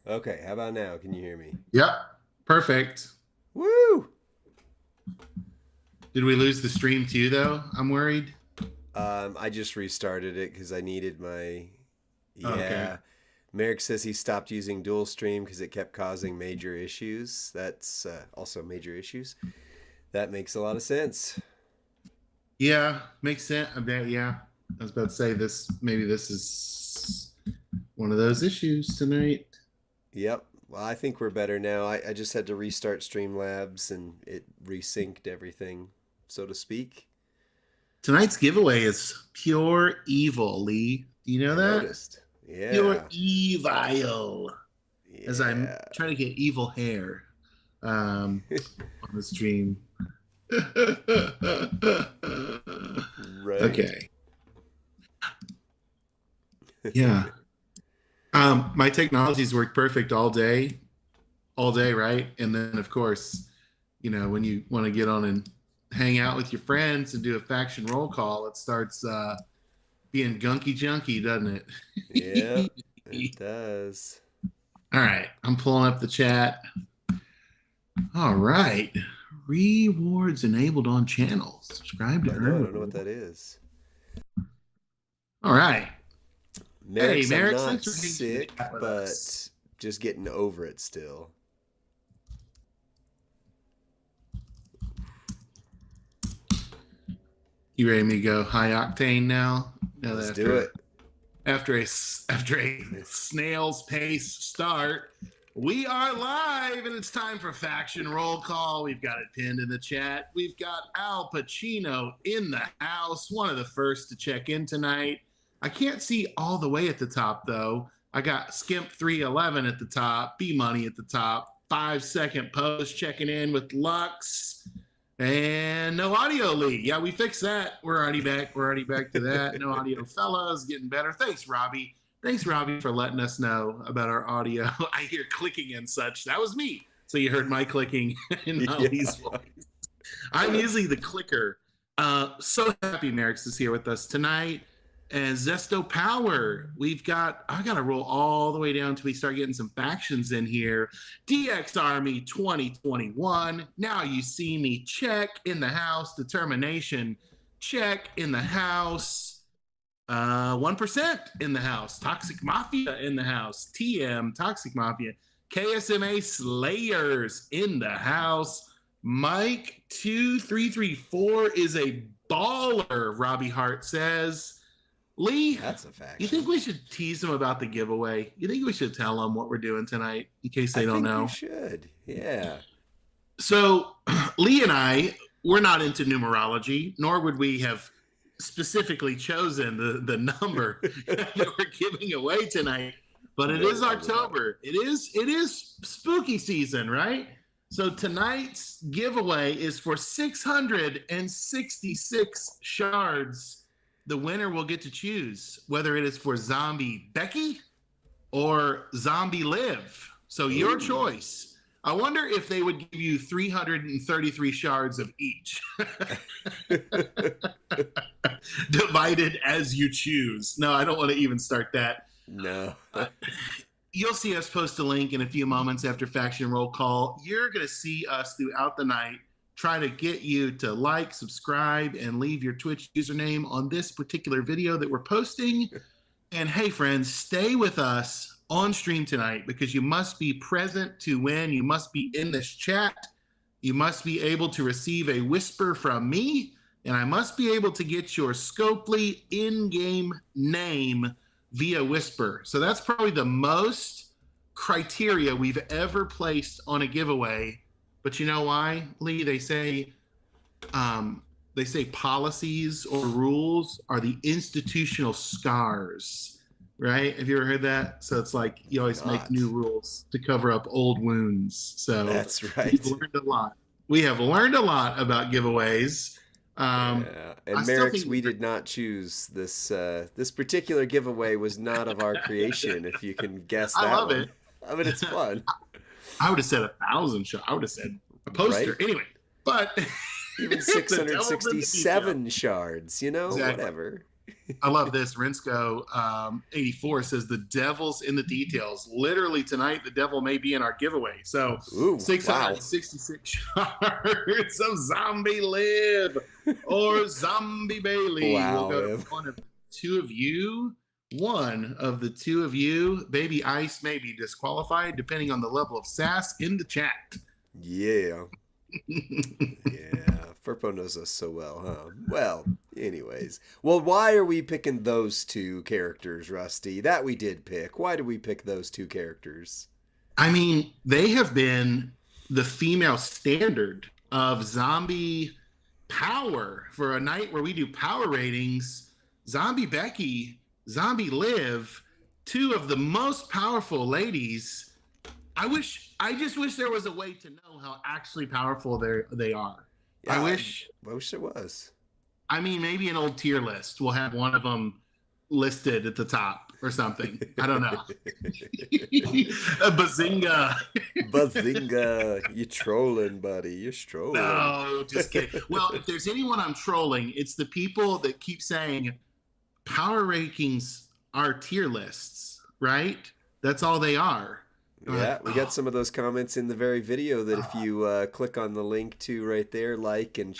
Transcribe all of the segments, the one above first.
Okay, how about now? Can you hear me? Yep. Perfect. Woo! Did we lose the stream too, though? I'm worried. I just restarted it because I needed my. Okay. Yeah. Merrick says he stopped using dual stream because it kept causing major issues. That's also major issues. That makes a lot of sense. Yeah, makes sense. I bet. Yeah. I was about to say this. Maybe this is one of those issues tonight. Yep. Well, I think we're better now. I just had to restart Streamlabs and it resynced everything, so to speak. Tonight's giveaway is pure evil, Lee. Do you know I that? noticed. Pure Yeah. evil. As I'm Yeah. trying to get evil hair on the stream. Right. Okay. Yeah. My technologies worked perfect all day, right? And then, of course, when you want to get on and hang out with your friends and do a faction roll call, it starts being gunky junky, doesn't Yeah, it it? does. All right, I'm pulling up the chat. All right, rewards enabled on channel. Subscribe to I know. I earn don't know what reward. that is. All right. Hey, Merrick's, I'm Merrick, not thanks for hanging in the sick, chat with us. but just getting over it still. You ready to go high octane now? Now that Let's do it. after a snail's pace start, we are live and it's time for faction roll call. We've got it pinned in the chat. We've got Al Pacino in the house, one of the first to check in tonight. I can't see all the way at the top though. I got Skimp 311 at the top, B Money at the top, 5 second post checking in with Lux. And no audio, Lee. Yeah, we fixed that. We're already back. We're already back to that. No audio, fellas. Getting better. Thanks, Robbie. Thanks, Robbie, for letting us know about our audio. I hear clicking and such. That was me. So you heard my clicking in Yeah. Lee's voice. I'm usually the clicker. So happy Merrick's is here with us tonight. And Zesto Power, I got to roll all the way down until we start getting some factions in here. DX Army 2021. Now you see me, check in the house. Determination, check in the house. 1% in the house. Toxic Mafia in the house. TM, Toxic Mafia. KSMA Slayers in the house. Mike 2334 is a baller, Robbie Hart says. Lee, That's a you faction. think we should tease them about the giveaway? You think we should tell them what we're doing tonight in case they I don't think we know? should. Yeah. So, Lee and we're not into numerology, nor would we have specifically chosen the number that we're giving away tonight. But it is October. It is spooky season, right? So tonight's giveaway is for 666 shards. The winner will get to choose whether it is for Zombie Becky or Zombie Liv. So your choice. I wonder if they would give you 333 shards of each. Divided as you choose. No, I don't want to even start that. No. You'll see us post a link in a few moments after Faction Roll Call. You're going to see us throughout the night try to get you to like, subscribe, and leave your Twitch username on this particular video that we're posting. And hey, friends, stay with us on stream tonight because you must be present to win. You must be in this chat. You must be able to receive a whisper from me. And I must be able to get your Scopely in-game name via whisper. So that's probably the most criteria we've ever placed on a giveaway. But you know why, Lee? They say policies or rules are the institutional scars, right? Have you ever heard that? So it's like you always make new rules to cover up old wounds. So that's right. We've learned a lot. We have learned a lot about giveaways. Yeah. And Merrick's, we did not choose this. This particular giveaway was not of our creation. If you can guess that, I love one. it. I mean, it's fun. I would have said 1,000 shots. I would have said a poster. Right? Anyway, but even 667 shards, exactly. whatever. I love this. Rensko 84 says the devil's in the details. Literally tonight, the devil may be in our giveaway. So Ooh, wow. 666 shards of Zombie Live or Zombie Bailey. We'll Wow, go to man. one of the two of you. One of the two of you. Baby Ice may be disqualified depending on the level of sass in the chat. Yeah. Yeah. Furpo knows us so well, huh? Well, anyways. Well, why are we picking those two characters, Rusty? That we did pick. Why did we pick those two characters? I mean, they have been the female standard of zombie power for a night where we do power ratings. Zombie Becky, Zombie Liv, two of the most powerful ladies. I just wish there was a way to know how actually powerful they are. Yeah, I wish there was. I mean, maybe an old tier list. We'll have one of them listed at the top or something. I don't know. A bazinga. Bazinga. You trolling, buddy. You're strolling. No, just kidding. Well, if there's anyone I'm trolling, it's the people that keep saying power rankings are tier lists, right? That's all they are. Yeah, we got some of those comments in the very video that if you click on the link to right there, like and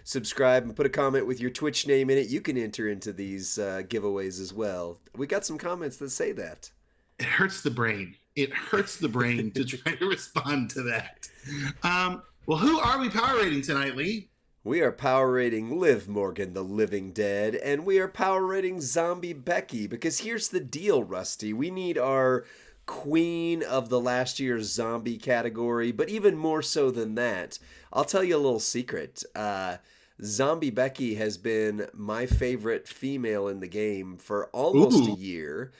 subscribe and put a comment with your Twitch name in it, you can enter into these giveaways as well. We got some comments that say that. It hurts the brain. It hurts the brain to try to respond to that. Well, who are we power rating tonight, Lee? We are power rating Liv Morgan, the Living Dead, and we are power rating Zombie Becky because here's the deal, Rusty. We need our queen of the last year's zombie category, but even more so than that, I'll tell you a little secret. Zombie Becky has been my favorite female in the game for almost a year.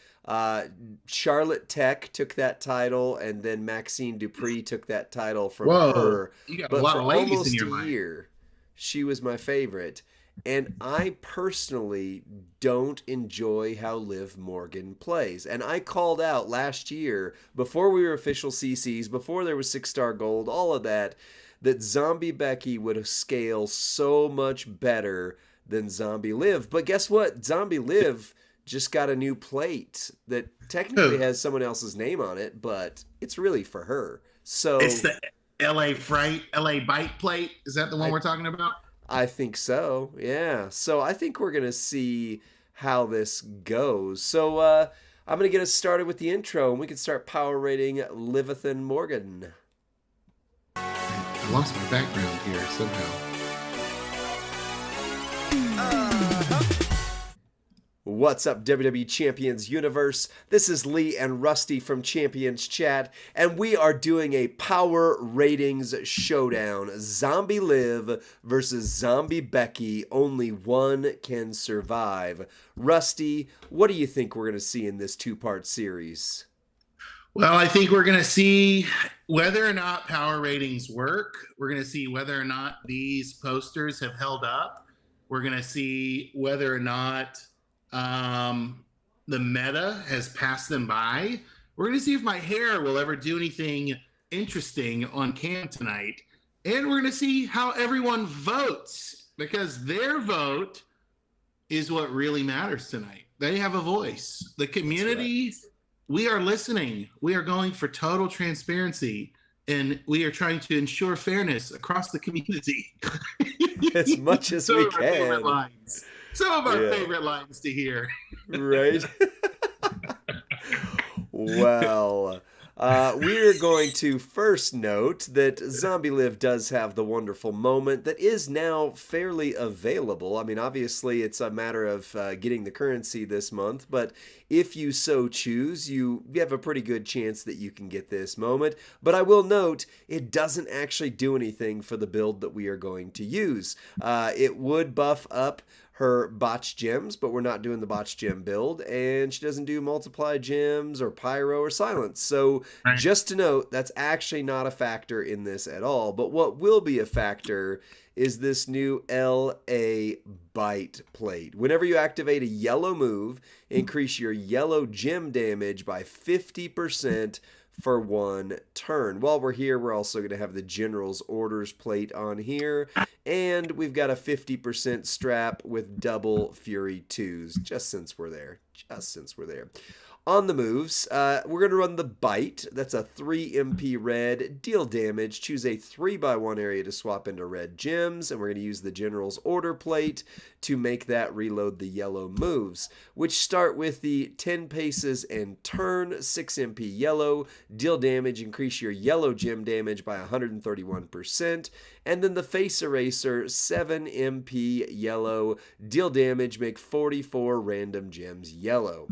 Charlotte Tech took that title, and then Maxine Dupree took that title from her. You got but a lot for of ladies almost in your a life. year, she was my favorite. And I personally don't enjoy how Liv Morgan plays. And I called out last year, before we were official CCs, before there was 6-star gold, all of that, that Zombie Becky would scale so much better than Zombie Liv. But guess what? Zombie Liv just got a new plate that technically has someone else's name on it, but it's really for her. So it's the LA Bite plate. Is that the one we're talking about? I think so, yeah. So I think we're going to see how this goes. So I'm going to get us started with the intro, and we can start power rating Livithan Morgan. I lost my background here somehow. What's up, WWE Champions Universe? This is Lee and Rusty from Champions Chat, and we are doing a power ratings showdown. Zombie Liv versus Zombie Becky. Only one can survive. Rusty, what do you think we're going to see in this two-part series? Well, I think we're going to see whether or not power ratings work. We're going to see whether or not these posters have held up. We're going to see whether or not the meta has passed them by. We're going to see if my hair will ever do anything interesting on cam tonight. And we're going to see how everyone votes, because their vote is what really matters tonight. They have a voice. The community, we are listening. We are going for total transparency, and we are trying to ensure fairness across the community. As much as we can. Some of our favorite lines to hear. Right? Well, we're going to first note that Zombie Liv does have the wonderful moment that is now fairly available. I mean, obviously, it's a matter of getting the currency this month, but if you so choose, you have a pretty good chance that you can get this moment. But I will note, it doesn't actually do anything for the build that we are going to use. It would buff up her botch gems, but we're not doing the botch gem build, and she doesn't do multiply gems or pyro or silence. So just to note, that's actually not a factor in this at all. But what will be a factor is this new LA Bite plate. Whenever you activate a yellow move, increase your yellow gem damage by 50% for 1 turn. While we're here, we're also going to have the General's Orders plate on here. And we've got a 50% strap with double Fury 2s, just since we're there. On the moves, we're going to run the Bite. That's a 3 MP red, deal damage, choose a 3x1 area to swap into red gems, and we're going to use the General's Order plate to make that reload the yellow moves, which start with the 10 paces and turn, 6 MP yellow, deal damage, increase your yellow gem damage by 131%, and then the Face Eraser, 7 MP yellow, deal damage, make 44 random gems yellow.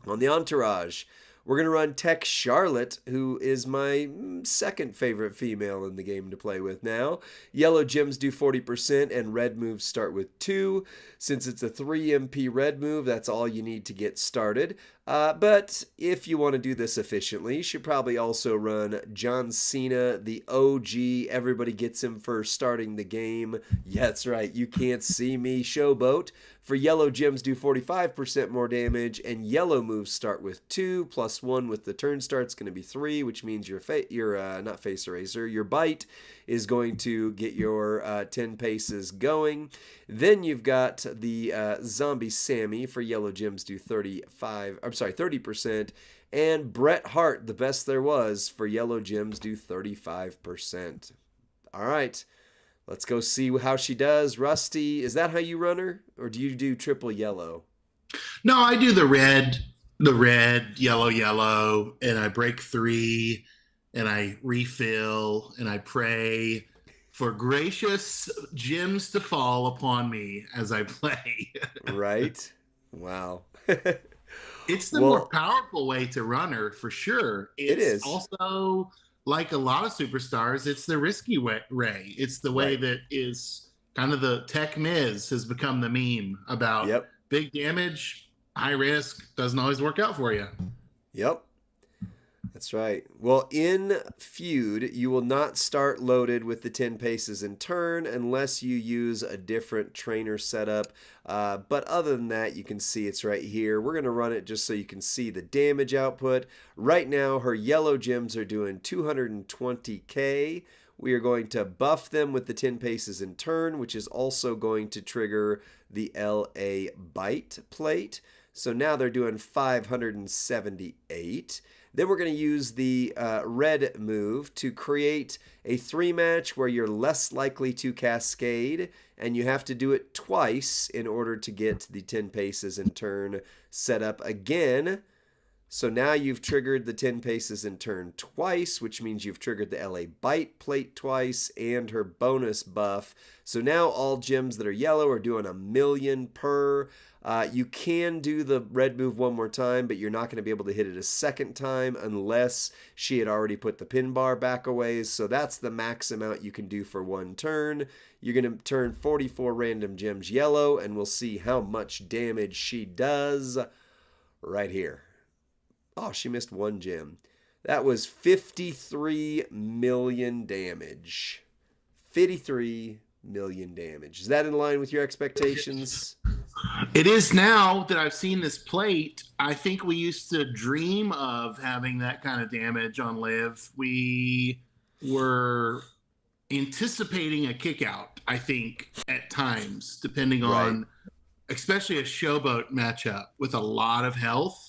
On the Entourage, we're going to run Tech Charlotte, who is my second favorite female in the game to play with now. Yellow gems do 40% and red moves start with 2. Since it's a 3 MP red move, that's all you need to get started. But if you want to do this efficiently, you should probably also run John Cena, the OG. Everybody gets him for starting the game. Yeah, that's right. You can't see me, Showboat. For yellow gems do 45% more damage, and yellow moves start with 2, plus 1 with the turn start's going to be 3, which means your not Face Eraser, your Bite is going to get your 10 paces going. Then you've got the Zombie Sammy for yellow gems do 30%, and Bret Hart, the best there was, for yellow gems do 35%. All right. Let's go see how she does. Rusty, is that how you run her? Or do you do triple yellow? No, I do the red, yellow, and I break 3, and I refill, and I pray for gracious gems to fall upon me as I play. Right? Wow. It's the more powerful way to run her, for sure. It is. Also, like a lot of superstars, it's the risky way. It's the way that is kind of the Tech Miz has become the meme about big damage, high risk, doesn't always work out for you. Yep. That's right. Well, in Feud, you will not start loaded with the 10 paces in turn unless you use a different trainer setup. But other than that, you can see it's right here. We're going to run it just so you can see the damage output. Right now, her yellow gems are doing 220k. We are going to buff them with the 10 paces in turn, which is also going to trigger the LA Bite plate. So now they're doing 578. Then we're going to use the red move to create a 3-match where you're less likely to cascade, and you have to do it twice in order to get the 10 paces in turn set up again. So now you've triggered the 10 paces in turn twice, which means you've triggered the LA Bite plate twice and her bonus buff. So now all gems that are yellow are doing 1,000,000 per. You can do the red move one more time, but you're not going to be able to hit it a second time unless she had already put the pin bar back away. So that's the max amount you can do for one turn. You're going to turn 44 random gems yellow, and we'll see how much damage she does right here. Oh, she missed 1 gem. That was 53 million damage. 53 million damage. Is that in line with your expectations? It is now that I've seen this plate. I think we used to dream of having that kind of damage on Liv. We were anticipating a kick out, I think, at times, depending on especially a Showboat matchup with a lot of health.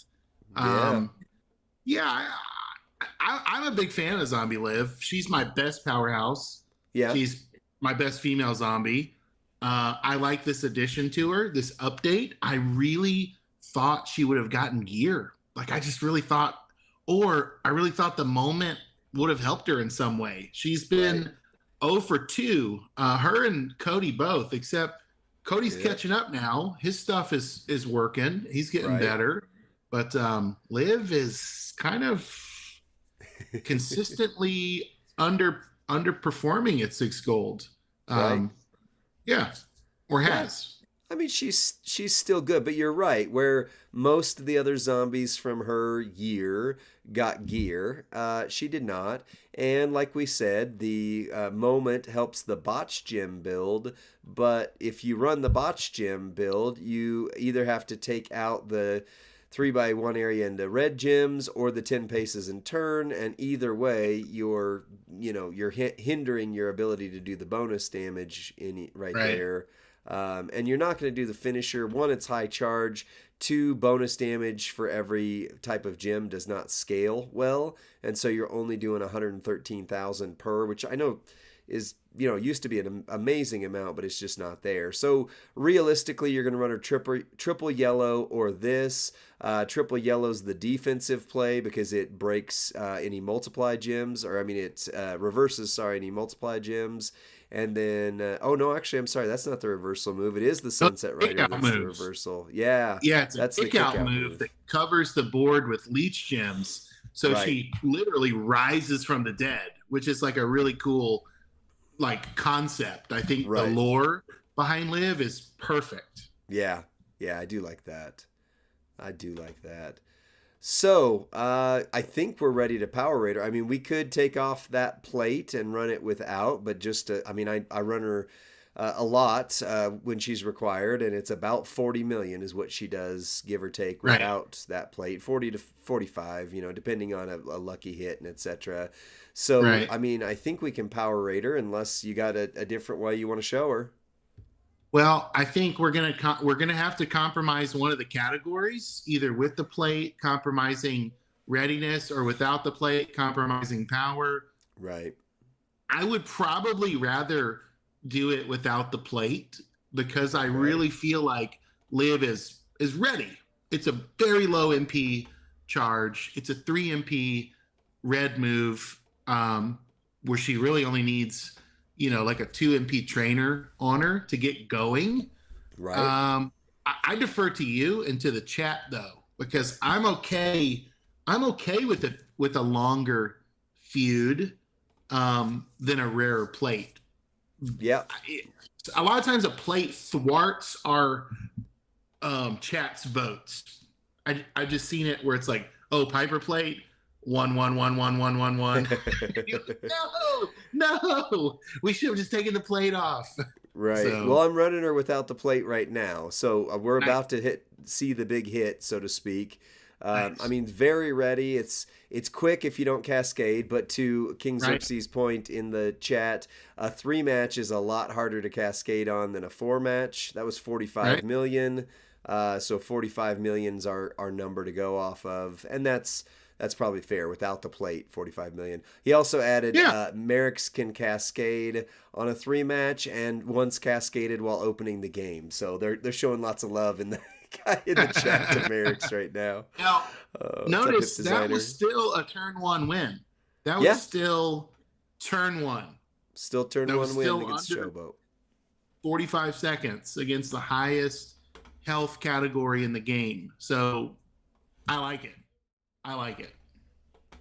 I'm a big fan of Zombie Liv. She's my best powerhouse. Yeah. She's my best female zombie. I like this addition to her, this update. I really thought she would have gotten gear. Like, I just really thought, or I really thought the moment would have helped her in some way. She's been 0 for 2. Her and Cody both, except Cody's catching up now. His stuff is working. He's getting better. But Liv is kind of consistently underperforming at 6 gold. Yeah, or has. I mean, she's still good, but you're right. Where most of the other zombies from her year got gear, she did not. And like we said, the moment helps the botch gym build. But if you run the botch gym build, you either have to take out the 3x1 area into red gyms or the 10 paces in turn, and either way you're hindering your ability to do the bonus damage in right Right. there. And you're not going to do the finisher. One, it's high charge. Two, bonus damage for every type of gym does not scale well, and so you're only doing 113,000 per, which I know is used to be an amazing amount, but it's just not there. So realistically, you're going to run a triple yellow or this. Triple yellow's the defensive play because it breaks any multiply gems, or I mean it reverses any multiply gems. And then, oh no, actually, I'm sorry, that's not the reversal move. It is the No, Sunset Rider kick-out that's the moves. reversal. Yeah, Yeah, it's a that's the kick-out kick-out move move. that covers the board with leech gems. So Right, she literally rises from the dead, which is like a really cool like concept. I think the right. lore behind Liv is perfect. Yeah, yeah, I do like that. I do like that. So, I think we're ready to Power Raider. I mean, we could take off that plate and run it without, but I mean, I run her a lot when she's required, and it's about 40 million is what she does, give or take, Right. without that plate. 40 to 45, depending on a lucky hit and etc. So, Right. I mean, I think we can Power Raider unless you got a different way you want to show her. Well, I think we're gonna have to compromise one of the categories, either with the plate, compromising readiness, or without the plate, compromising power. Right, I would probably rather do it without the plate because I okay, really feel like Liv is ready. It's a very low MP charge. It's a 3 MP red move, where she really only needs, like a 2 MP trainer on her to get going. right. I defer to you and to the chat though, because I'm okay. I'm okay with a longer feud than a rarer plate. Yeah, A lot of times a plate thwarts our chat's votes. I've just seen it where it's like, oh, Piper plate, 1 1 1 1 1 1 1. No, we should have just taken the plate off. right. Well, So I'm running her without the plate right now, so we're nice, about to see the big hit, so to speak. I nice, mean, very ready. It's quick if you don't cascade, but to King right, Xerxes' point in the chat, a 3 match is a lot harder to cascade on than a 4 match. That was 45 right. million. So 45 million's our number to go off of, and that's probably fair without the plate. 45 million. He also added Yeah, Merrick's can cascade on a 3 match and once cascaded while opening the game. So they're showing lots of love in the guy in the chat to Merrick's right now. now What's up, Hip notice that was Designer? still a turn one win. That was Yeah, still turn one. still turn That was one win still against under Showboat. 45 seconds against the highest health category in the game. So I like it. I like it.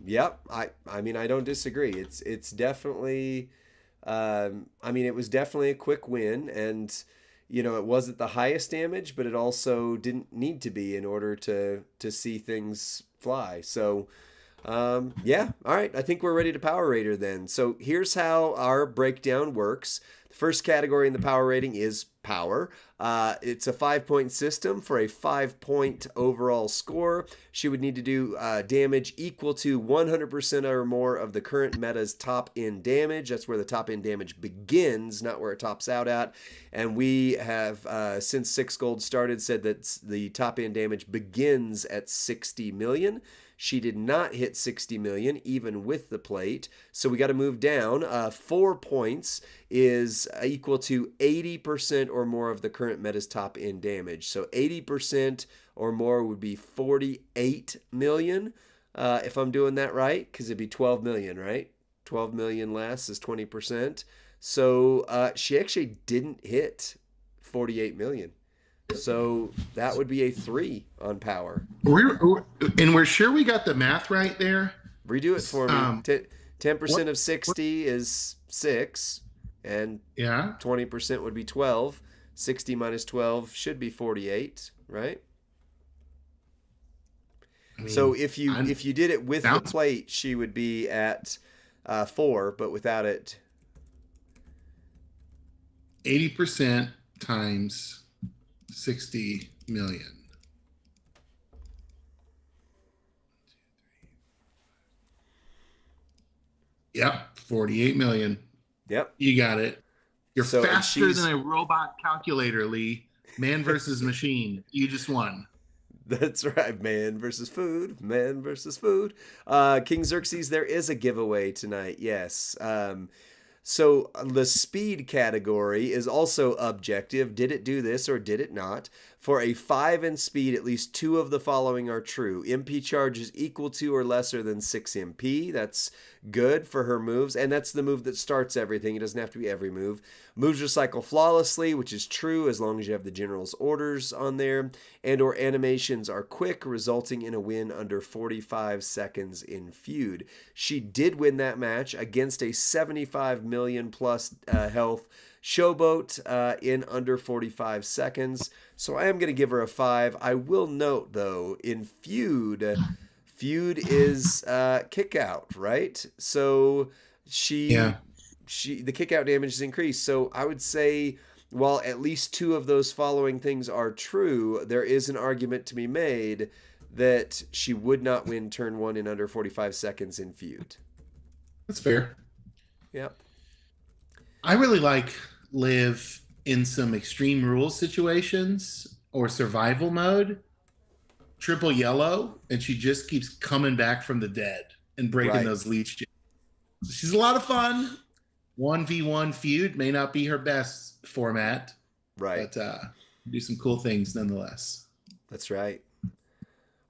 Yep, I mean I don't disagree. It's definitely I mean it was definitely a quick win, and it wasn't the highest damage, but it also didn't need to be in order to see things fly. So yeah, all right. I think we're ready to Power Rater then. So here's how our breakdown works. The first category in the power rating is power. It's a 5 point system for a 5 point overall score. She would need to do damage equal to 100% or more of the current meta's top end damage. That's where the top end damage begins, not where it tops out at. And we have, since 6 Gold started, said that the top end damage begins at 60 million. She did not hit 60 million even with the plate. So we got to move down. 4 points is equal to 80% or more of the current meta's top end damage. So 80% or more would be 48 million, if I'm doing that right, because it'd be 12 million, right? 12 million less is 20%. So she actually didn't hit 48 million. So that would be a 3 on power. We're sure we got the math right there. Redo it for me. Um, 10% what, of what 60 is 6, and yeah. 20% would be 12. 60 minus 12 should be 48, right? I So mean, if you did it with the sounds plate, she would be at 4, but without it, 80% times 60 million. Yep, 48 million. yep. You got it. You're So and faster she's than a robot calculator, Lee. Man versus machine. You just won. That's right, man versus food, man versus food. King Xerxes, there is a giveaway tonight. Yes. So the speed category is also objective. Did it do this or did it not? For a 5 in speed, at least 2 of the following are true. MP charge is equal to or lesser than 6 MP. That's good for her moves, and that's the move that starts everything. It doesn't have to be every move. Moves recycle flawlessly, which is true as long as you have the general's orders on there, and or animations are quick, resulting in a win under 45 seconds in feud. She did win that match against a 75 million plus health Showboat in under 45 seconds. So I am going to give her a 5. I will note, though, in Feud, Feud is kick out, right? So Yeah. the kick out damage is increased. So I would say, while at least 2 of those following things are true, there is an argument to be made that she would not win turn 1 in under 45 seconds in Feud. That's fair. Yep. I really like Liv in some extreme rules situations or survival mode. Triple yellow, and she just keeps coming back from the dead and breaking Right. those leech. She's a lot of fun. 1v1 feud may not be her best format, Right. but do some cool things nonetheless. That's right.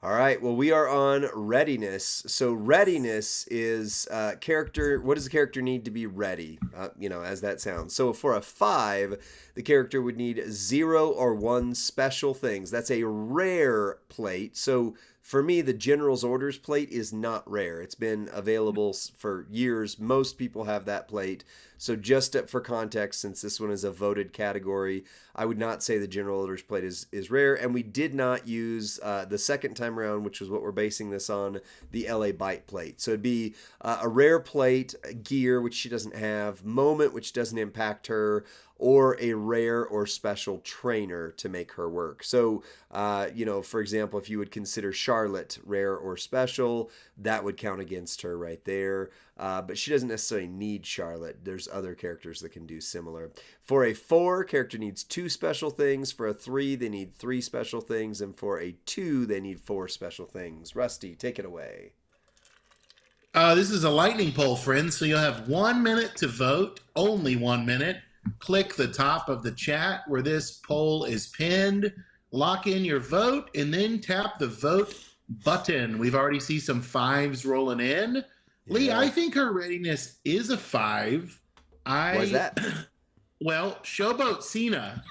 All right. Well, we are on readiness. So readiness is character. What does the character need to be ready? As that sounds. So for a 5, the character would need 0 or 1 special things. That's a rare plate. So for me, the General's Orders plate is not rare. It's been available for years. Most people have that plate. So just for context, since this one is a voted category, I would not say the General Orders plate is rare. And we did not use the second time around, which was what we're basing this on, the LA Bite plate. So it'd be a rare plate, gear, which she doesn't have, moment, which doesn't impact her, or a rare or special trainer to make her work. So, for example, if you would consider Charlotte rare or special, that would count against her right there. But she doesn't necessarily need Charlotte. There's other characters that can do similar. For a 4, character needs 2 special things. For a 3, they need 3 special things. And for a 2, they need 4 special things. Rusty, take it away. This is a lightning poll, friends. So you'll have 1 minute to vote, only 1 minute. Click the top of the chat where this poll is pinned. Lock in your vote and then tap the vote button. We've already seen some 5s rolling in. Yeah. Lee, I think her readiness is a 5. Why is that? Well, Showboat Cena,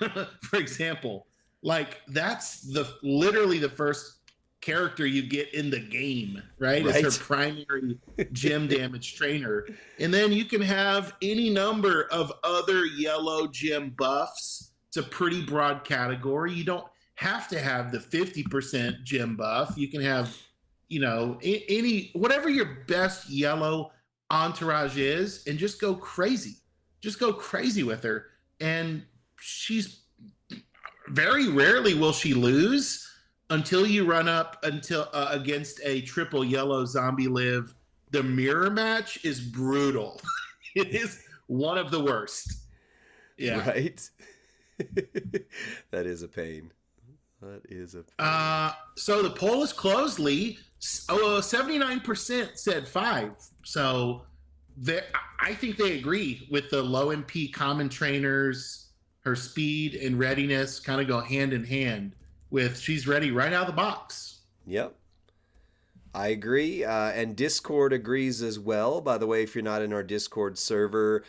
for example, that's literally the first character you get in the game, right? It's her primary gem damage trainer. And then you can have any number of other yellow gem buffs. It's a pretty broad category. You don't have to have the 50% gem buff. You can have, whatever your best yellow entourage is, and just go crazy. Just go crazy with her. And she's very rarely will she lose until you run up against a triple yellow zombie Liv. The mirror match is brutal. It is one of the worst. Yeah. Right? That is a pain. That is a pain. So the poll is closed, Lee. 79% said 5. So I think they agree with the low MP common trainers. Her speed and readiness kind of go hand in hand with she's ready right out of the box. Yep. I agree. And Discord agrees as well. By the way, if you're not in our Discord server,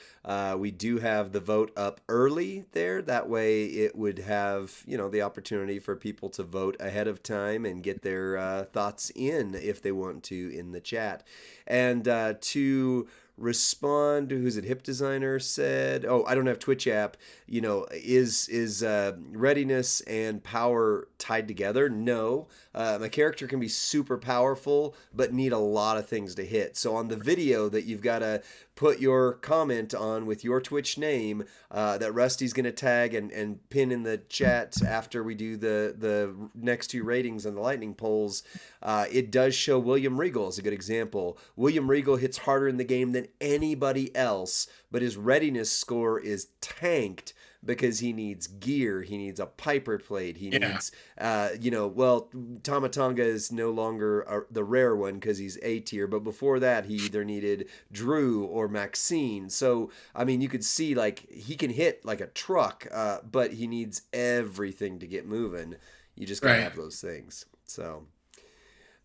we do have the vote up early there. That way it would have, the opportunity for people to vote ahead of time and get their thoughts in if they want to in the chat. And to respond. Who's it? Hip Designer said, "Oh, I don't have Twitch app. Is readiness and power tied together? No. My character can be super powerful, but need a lot of things to hit. So on the video that you've got to put your comment on with your Twitch name that Rusty's going to tag and pin in the chat after we do the next two ratings and the lightning polls, it does show William Regal as a good example. William Regal hits harder in the game than anybody else, but his readiness score is tanked because he needs gear, he needs a Piper plate, he needs, Tamatonga is no longer the rare one because he's A tier, but before that he either needed Drew or Maxine. So, I mean, you could see, like, he can hit like a truck, but he needs everything to get moving. You just gotta have those things. So...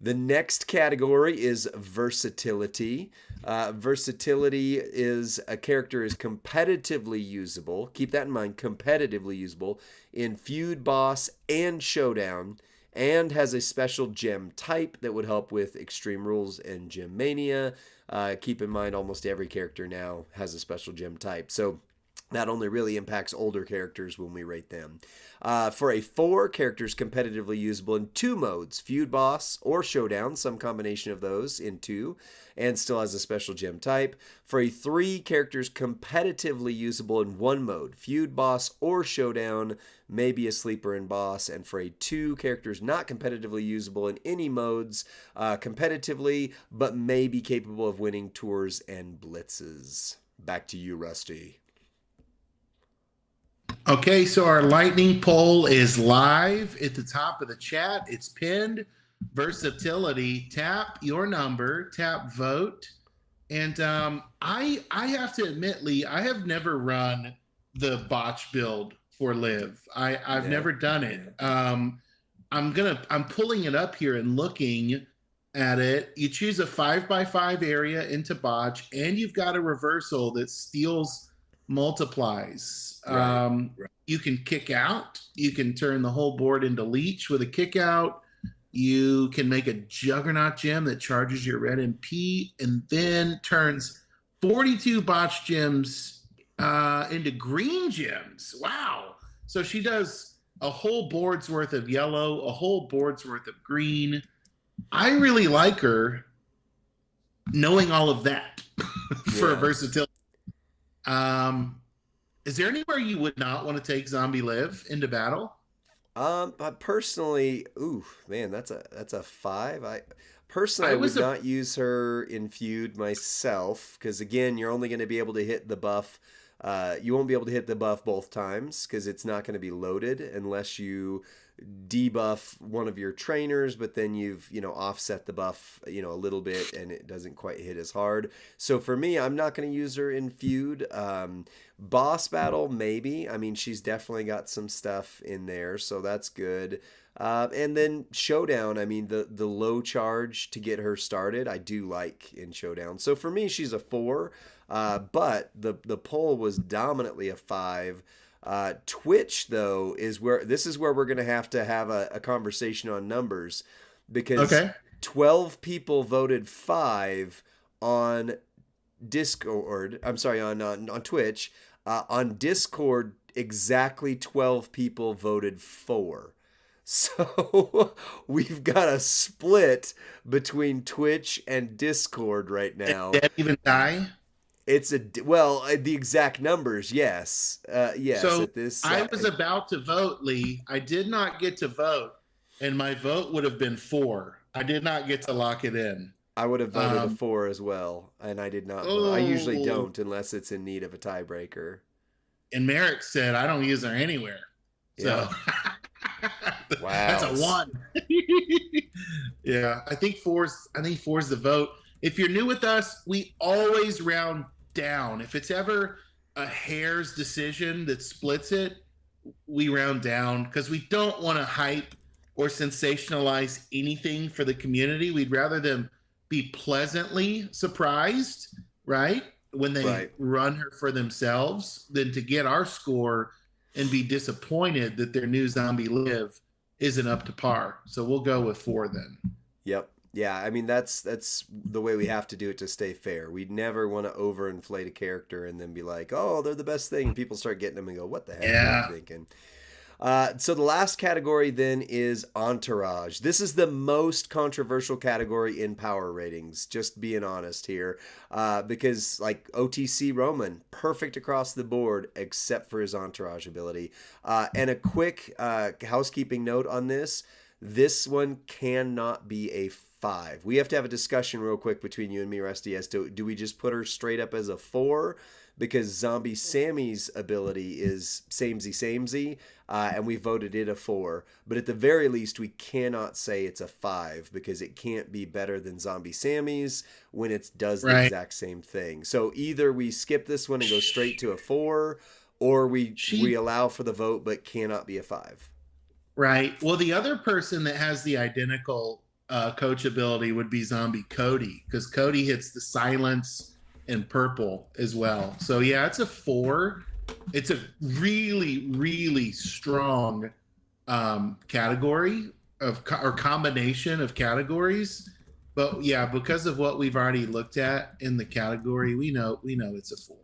the next category is versatility. Versatility is a character is competitively usable. Keep that in mind, competitively usable in feud, boss, and showdown, and has a special gem type that would help with Extreme Rules and Gem Mania. Keep in mind, almost every character now has a special gem type. So that only really impacts older characters when we rate them. For a 4, characters competitively usable in 2 modes, feud, boss, or showdown, some combination of those in 2, and still has a special gem type. For a 3, characters competitively usable in 1 mode, feud, boss, or showdown, maybe a sleeper in boss. And for a 2, characters not competitively usable in any modes, competitively, but may be capable of winning tours and blitzes. Back to you, Rusty. Okay, so our lightning poll is live at the top of the chat. It's pinned. Versatility. Tap your number. Tap vote. And I have to admit, Lee, I have never run the botch build for Liv. I've never done it. I'm pulling it up here and looking at it. You choose a 5x5 area into botch, and you've got a reversal that steals multiplies. You can kick out. You can turn the whole board into leech with a kick out. You can make a juggernaut gem that charges your red MP and then turns 42 botch gems into green gems. Wow. So she does a whole board's worth of yellow, a whole board's worth of green. I really like her knowing all of that for versatility. Is there anywhere you would not want to take Zombie Liv into battle? But personally, that's a 5. I would not use her in feud myself, because again, you're only going to be able to hit the buff. You won't be able to hit the buff both times because it's not going to be loaded unless you debuff one of your trainers, but then you've offset the buff a little bit and it doesn't quite hit as hard. So for me, I'm not going to use her in feud. Boss battle, maybe. I mean, she's definitely got some stuff in there, so that's good. And then showdown, I mean, the low charge to get her started, I do like in showdown. So for me, she's a 4. But the poll was dominantly a 5. Twitch, though, is where we're going to have a conversation on numbers, because 12 people voted 5 on Discord. I'm sorry, on Twitch. On Discord, exactly 12 people voted 4. So we've got a split between Twitch and Discord right now. Did that even die? It's the exact numbers, yes. Yes. So at this, I was about to vote, Lee. I did not get to vote, and my vote would have been 4. I did not get to lock it in. I would have voted a 4 as well, and I did not vote. I usually don't unless it's in need of a tiebreaker. And Merrick said, I don't use her anywhere. So wow. That's a 1. Yeah, I think 4's the vote. If you're new with us, we always round down. If it's ever a hair's decision that splits it, we round down because we don't want to hype or sensationalize anything for the community. We'd rather them be pleasantly surprised, right, when they run her for themselves, than to get our score and be disappointed that their new Zombie Liv isn't up to par. So we'll go with 4 then. Yep. Yeah, I mean that's the way we have to do it to stay fair. We'd never want to overinflate a character and then be like, "Oh, they're the best thing," and people start getting them and go, "What the heck were you Yeah. thinking?" So the last category then is entourage. This is the most controversial category in power ratings. Just being honest here, because like OTC Roman, perfect across the board except for his entourage ability. And a quick housekeeping note on this: this one cannot be a five. We have to have a discussion real quick between you and me, Rusty, as to do we just put her straight up as a four? Because Zombie Sammy's ability is samey, and we voted it a four. But at the very least, we cannot say it's a five because it can't be better than Zombie Sammy's when it does the Right. exact same thing. So either we skip this one and go straight to a four, or we She allow for the vote but cannot be a five. Right. Well, the other person that has the identical coach ability would be Zombie Cody, because Cody hits the silence and purple as well. So yeah, it's a four. It's a really, really strong category or combination of categories. But yeah, because of what we've already looked at in the category, we know it's a four.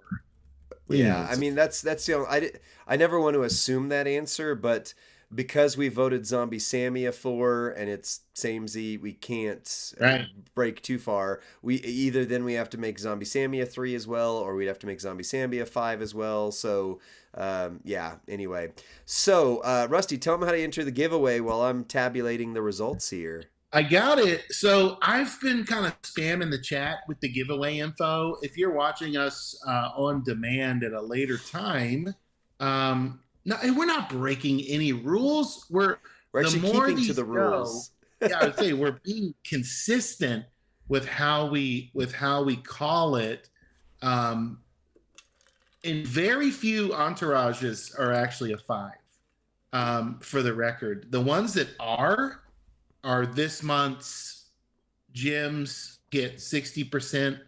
We know Yeah, I it's a mean four. that's the only, I never want to assume that answer, but because we voted Zombie Sammy a four and it's samey, we can't Right. break too far. We either then we have to make Zombie Sammy a three as well, or we'd have to make Zombie Sammy a five as well. So yeah. Anyway, so Rusty, tell them how to enter the giveaway while I'm tabulating the results here. I got it. So I've been kind of spamming the chat with the giveaway info. If you're watching us on demand at a later time, no, and we're not breaking any rules. We're The actually more keeping to these the go, rules. yeah, I would say we're being consistent with how we call it. Um, and very few entourages are actually a five. For the record, the ones that are this month's gyms get 60%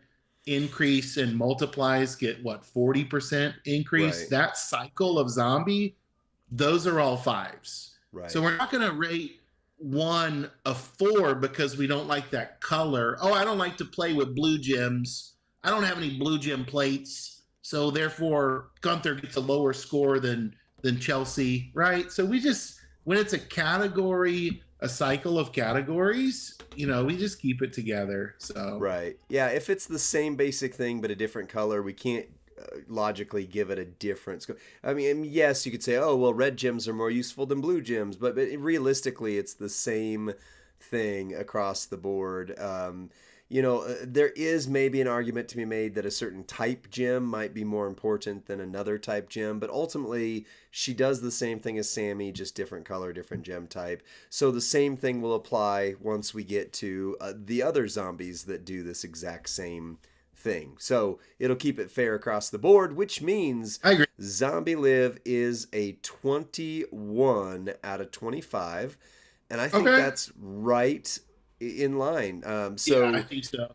increase and multiplies get what 40% increase. Right, That cycle of zombie, those are all fives. So right. we're not going to rate one a four because we don't like that color. Oh, I don't like to play with blue gems. I don't have any blue gem plates, so therefore Gunther gets a lower score than Chelsea, right? So we just, when it's a category, a cycle of categories, we just keep it together. So Right. Yeah, if it's the same basic thing but a different color, we can't logically give it a difference. I mean, yes, you could say, "Oh, well, red gems are more useful than blue gems," but realistically, it's the same thing across the board. There is maybe an argument to be made that a certain type gem might be more important than another type gem, but ultimately, she does the same thing as Sammy, just different color, different gem type. So the same thing will apply once we get to the other zombies that do this exact same thing. So it'll keep it fair across the board, which means I agree. Zombie Live is a 21 out of 25. And I think Okay. that's right in line. Yeah, I think so.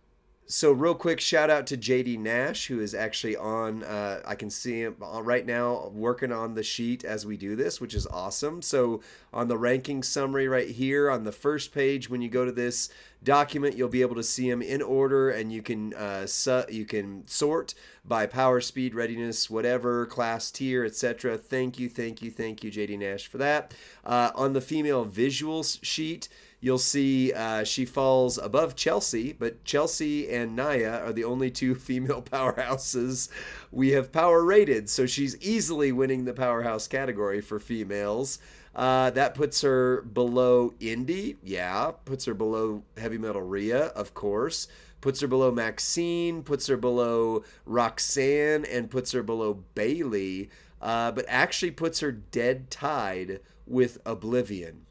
So real quick, shout out to JD Nash, who is actually on. I can see him right now working on the sheet as we do this, which is awesome. So on the ranking summary right here on the first page, when you go to this document, you'll be able to see them in order, and you can you can sort by power, speed, readiness, whatever class, tier, etc. Thank you, JD Nash for that. On the female visuals sheet, you'll see she falls above Chelsea, but Chelsea and Naya are the only two female powerhouses we have power rated. So she's easily winning the powerhouse category for females. That puts her below Indy, yeah. Puts her below Heavy Metal Rhea, of course. Puts her below Maxine, puts her below Roxanne, and puts her below Bailey. But actually puts her dead tied with Oblivion,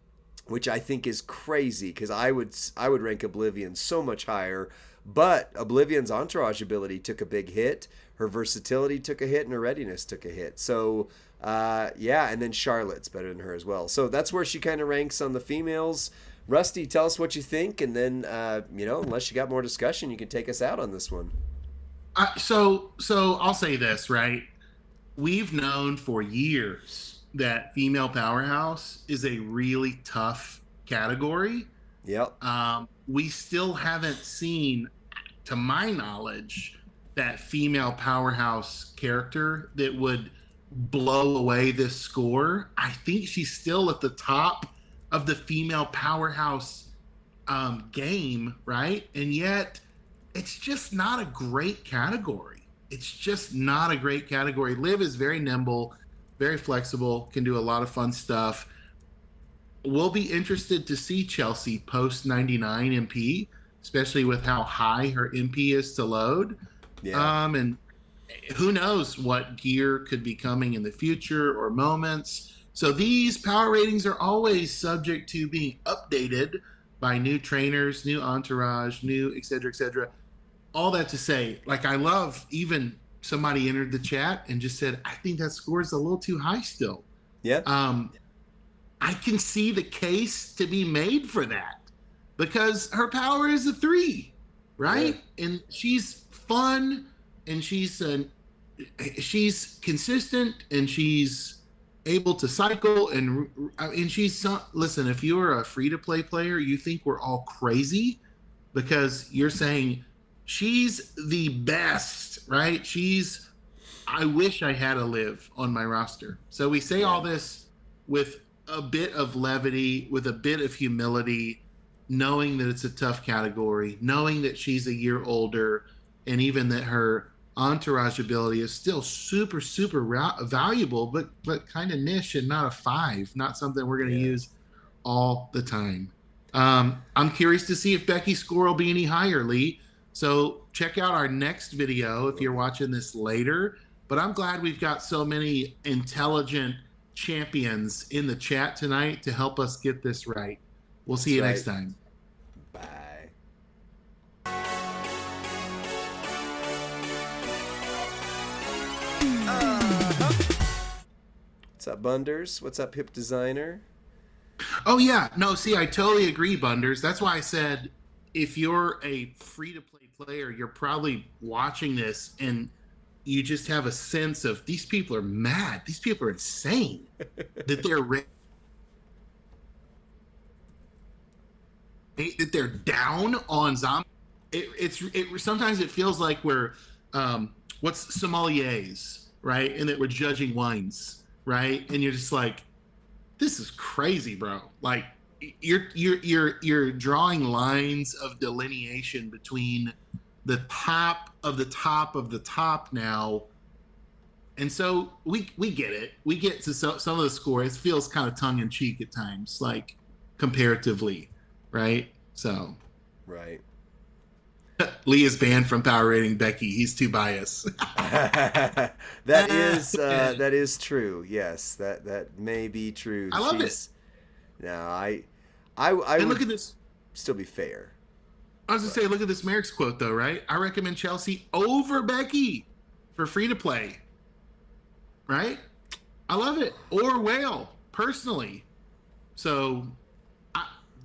which I think is crazy because I would rank Oblivion so much higher. But Oblivion's entourage ability took a big hit. Her versatility took a hit, and her readiness took a hit. So yeah, and then Charlotte's better than her as well. So that's where she kind of ranks on the females. Rusty, tell us what you think, and then unless you got more discussion, you can take us out on this one. So I'll say this, right? We've known for years that female powerhouse is a really tough category. Yep. We still haven't seen, to my knowledge, that female powerhouse character that would blow away this score. I think she's still at the top of the female powerhouse game, right? And yet, it's just not a great category. It's just not a great category. Liv is very nimble, very flexible, can do a lot of fun stuff. We'll be interested to see Chelsea post 99 MP, especially with how high her MP is to load. Yeah. And who knows what gear could be coming in the future or moments. So these power ratings are always subject to being updated by new trainers, new entourage, new et cetera, et cetera. All that to say, like, I love, even somebody entered the chat and just said, I think that score is a little too high still. Yeah. I can see the case to be made for that because her power is a 3, right? Yeah. And she's fun, and she's consistent, and she's able to cycle, and she's listen. If you're a free-to-play player, you think we're all crazy because you're saying she's the best, right? I wish I had a Liv on my roster. So we say all this with a bit of levity, with a bit of humility, knowing that it's a tough category, knowing that she's a year older, and even that her entourage ability is still super, super valuable, but kind of niche and not a 5, not something we're going to use all the time. I'm curious to see if Becky's score will be any higher, Lee. So check out our next video if you're watching this later. But I'm glad we've got so many intelligent champions in the chat tonight to help us get this right. We'll see you next time. Bye. What's up, Bunders? What's up, Hip Designer? Oh, yeah. No, see, I totally agree, Bunders. That's why I said if you're a free-to-play player, you're probably watching this and you just have a sense of these people are mad. These people are insane that they're down on zombie. Sometimes it feels like we're what's sommeliers, right? And that we're judging wines, right? And you're just like, this is crazy, bro. Like you're drawing lines of delineation between the top of the top of the top now. And so we get it. We get to some of the score. It feels kind of tongue in cheek at times, like comparatively, right? So, right. Lee is banned from power rating Becky. He's too biased. that is true. Yes, that may be true. I love it. No, I would look at this. Still be fair. I was going to say, look at this Merrick's quote, though, right? I recommend Chelsea over Becky for free-to-play, right? I love it. Or Whale, personally. So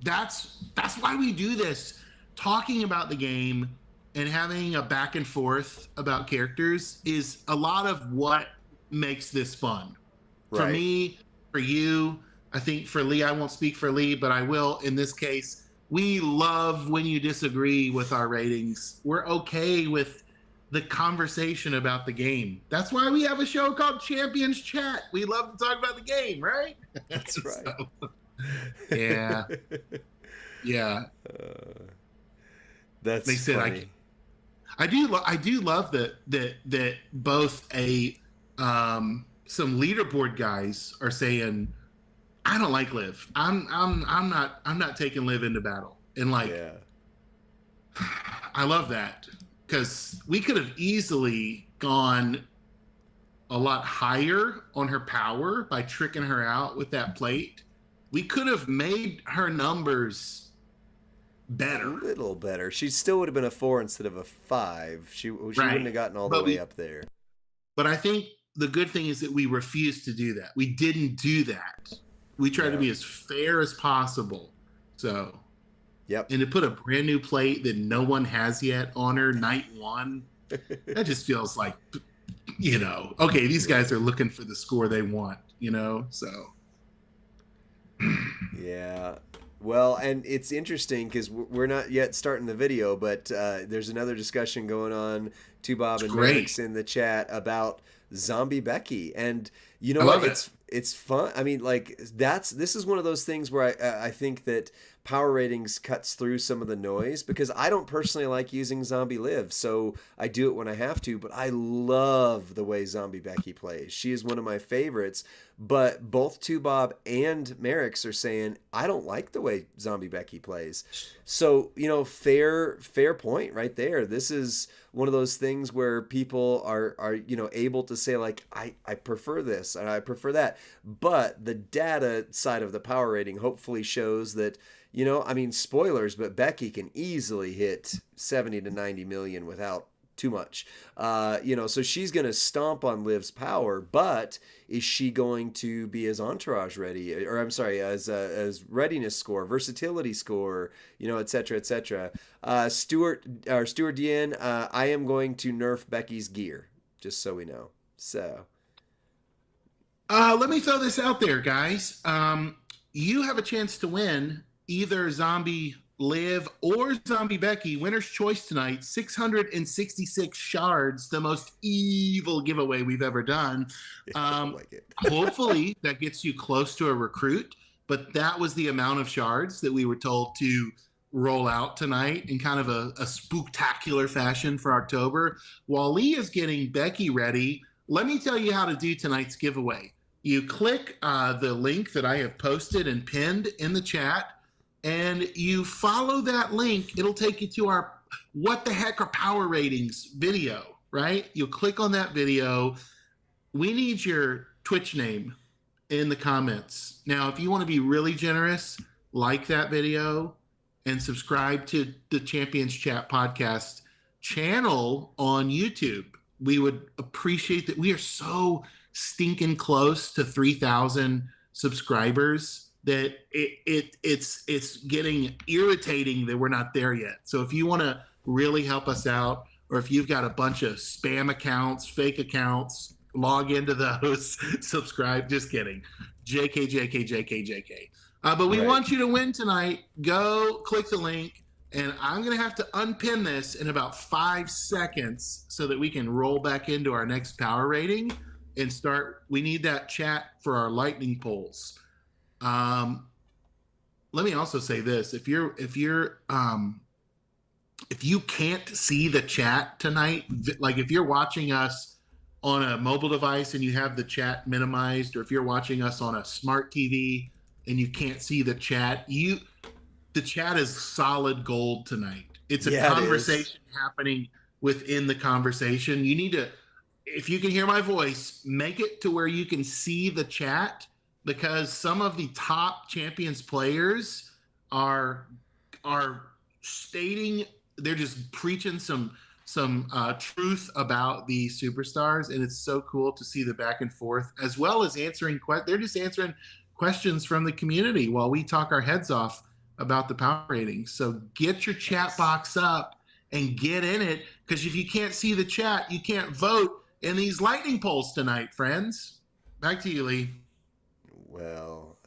that's why we do this. Talking about the game and having a back and forth about characters is a lot of what makes this fun. Right. For me, for you, I think for Lee, I won't speak for Lee, but I will in this case. We love when you disagree with our ratings. We're okay with the conversation about the game. That's why we have a show called Champions Chat. We love to talk about the game, right? That's right. So, yeah. Yeah. That's they said funny. I do love that both some leaderboard guys are saying, I don't like Liv. I'm not taking Liv into battle. And I love that because we could have easily gone a lot higher on her power by tricking her out with that plate. We could have made her numbers better. A little better. She still would have been a 4 instead of a 5. She wouldn't have gotten all the way up there. But I think the good thing is that we refused to do that. We didn't do that. We try to be as fair as possible. So, yep. And to put a brand new plate that no one has yet on her night 1, that just feels like, okay, these guys are looking for the score they want, so. Yeah. Well, and it's interesting because we're not yet starting the video, but there's another discussion going on. To Bob It's and great. Merrick's in the chat about Zombie Becky, and you know I what? love it. It's fun. I mean, like this is one of those things where I think that power ratings cuts through some of the noise because I don't personally like using Zombie Live, so I do it when I have to. But I love the way Zombie Becky plays. She is one of my favorites. But both Two Bob and Merrick's are saying I don't like the way Zombie Becky plays. So fair point right there. This is one of those things where people are able to say like I prefer this and I prefer that. But the data side of the power rating hopefully shows that I mean, spoilers, but Becky can easily hit 70 to 90 million without too much. So she's going to stomp on Liv's power, but is she going to be as entourage ready, or I'm sorry, as readiness score, versatility score, et cetera, et cetera. Stuart Dean, I am going to nerf Becky's gear, just so we know. So. Let me throw this out there, guys. You have a chance to win either Zombie Live or Zombie Becky. Winner's choice tonight, 666 shards, the most evil giveaway we've ever done. Like it. Hopefully that gets you close to a recruit, but that was the amount of shards that we were told to roll out tonight in kind of a spooktacular fashion for October. While Lee is getting Becky ready, let me tell you how to do tonight's giveaway. You click the link that I have posted and pinned in the chat, and you follow that link. It'll take you to our What the Heck Are Power Ratings video, right? You'll click on that video. We need your Twitch name in the comments. Now, if you want to be really generous, like that video and subscribe to the Champions Chat podcast channel on YouTube. We would appreciate that. We are so stinking close to 3,000 subscribers that it's getting irritating that we're not there yet. So if you want to really help us out, or if you've got a bunch of spam accounts, fake accounts, log into those, subscribe. Just kidding. JK. But we want you to win tonight. Go click the link, and I'm going to have to unpin this in about 5 seconds so that we can roll back into our next power rating and start. We need that chat for our lightning polls. Let me also say this: if you can't see the chat tonight, like if you're watching us on a mobile device and you have the chat minimized, or if you're watching us on a smart TV and you can't see the chat, the chat is solid gold tonight. It's a conversation happening within the conversation. You need to, if you can hear my voice, make it to where you can see the chat, because some of the top Champions players are stating, they're just preaching some truth about the superstars, and it's so cool to see the back and forth, as well as answering they're just answering questions from the community while we talk our heads off about the power ratings. So get your chat box up and get in it, because if you can't see the chat, you can't vote in these lightning polls tonight, friends. Back to you, Lee. Well,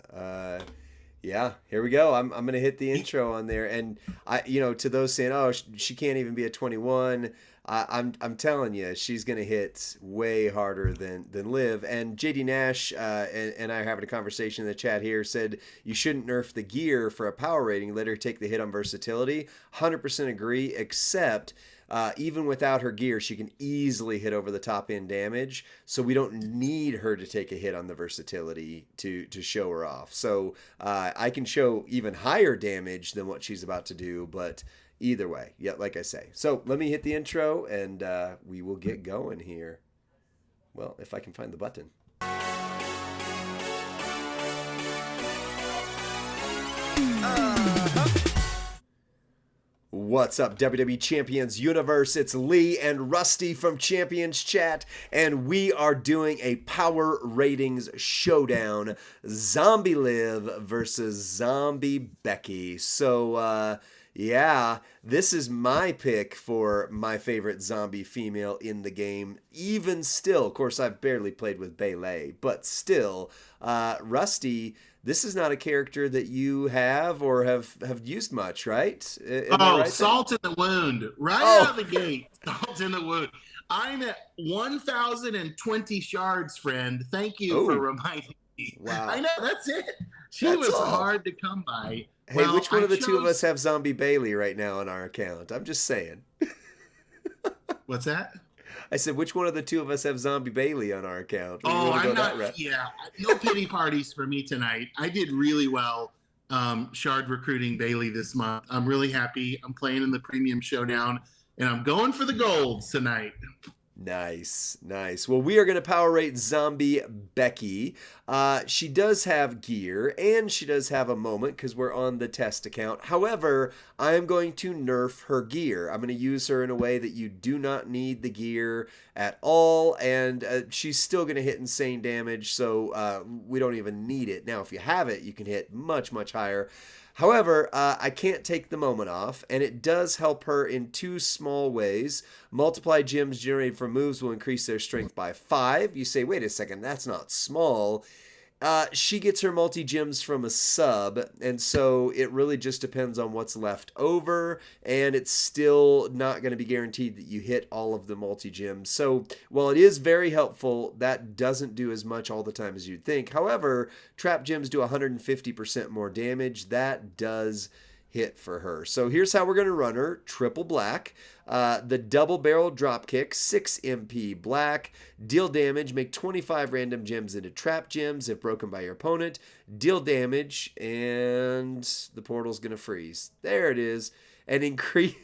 yeah, here we go. I'm gonna hit the intro on there, and to those saying, oh, she can't even be a 21. I'm telling you, she's gonna hit way harder than Liv. And JD Nash and I are having a conversation in the chat here. Said you shouldn't nerf the gear for a power rating. Let her take the hit on versatility. 100% agree. Except even without her gear, she can easily hit over the top end damage. So we don't need her to take a hit on the versatility to show her off. So I can show even higher damage than what she's about to do, but either way, yeah, like I say. So let me hit the intro and we will get going here. Well, if I can find the button. What's up, WWE Champions Universe? It's Lee and Rusty from Champions Chat, and we are doing a power ratings showdown. Zombie Liv versus Zombie Becky. So, Yeah, this is my pick for my favorite zombie female in the game. Even still, of course, I've barely played with Baylay, but still, Rusty, this is not a character that you have or have used much, right? Am I Oh, right there? salt in the wound, right out of Oh, the gate. Salt in the wound. I'm at 1,020 shards, friend. Thank you for oh, reminding me. I wow, know, that's it. She that's was all. hard to come by. Hey, Well, which one I of the two of us chose, have Zombie Bailey right now on our account? I'm just saying. what's that? I said, which one of the two of us have Zombie Bailey on our account? We Oh, want to go I'm that not, route. yeah, no pity parties for me tonight. I did really well shard recruiting Bailey this month. I'm really happy. I'm playing in the premium showdown and I'm going for the golds tonight. Nice, nice. Well, we are going to power rate Zombie Becky. She does have gear and she does have a moment because we're on the test account. However, I am going to nerf her gear. I'm going to use her in a way that you do not need the gear at all, and she's still going to hit insane damage, so we don't even need it. Now, if you have it, you can hit much, much higher. However, I can't take the moment off, and it does help her in two small ways. Multiply gems generated from moves will increase their strength by 5. You say, wait a second, that's not small. She gets her multi gems from a sub, and so it really just depends on what's left over, and it's still not going to be guaranteed that you hit all of the multi gems. So while it is very helpful, that doesn't do as much all the time as you'd think. However, trap gems do 150% more damage. That does hit for her. So here's how we're going to run her. Triple black. The double barrel drop kick, 6 MP black. Deal damage, make 25 random gems into trap gems if broken by your opponent. Deal damage, and the portal's going to freeze. There it is. And increase...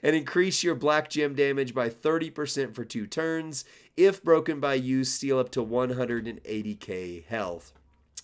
and increase your black gem damage by 30% for 2 turns. If broken by you, steal up to 180k health.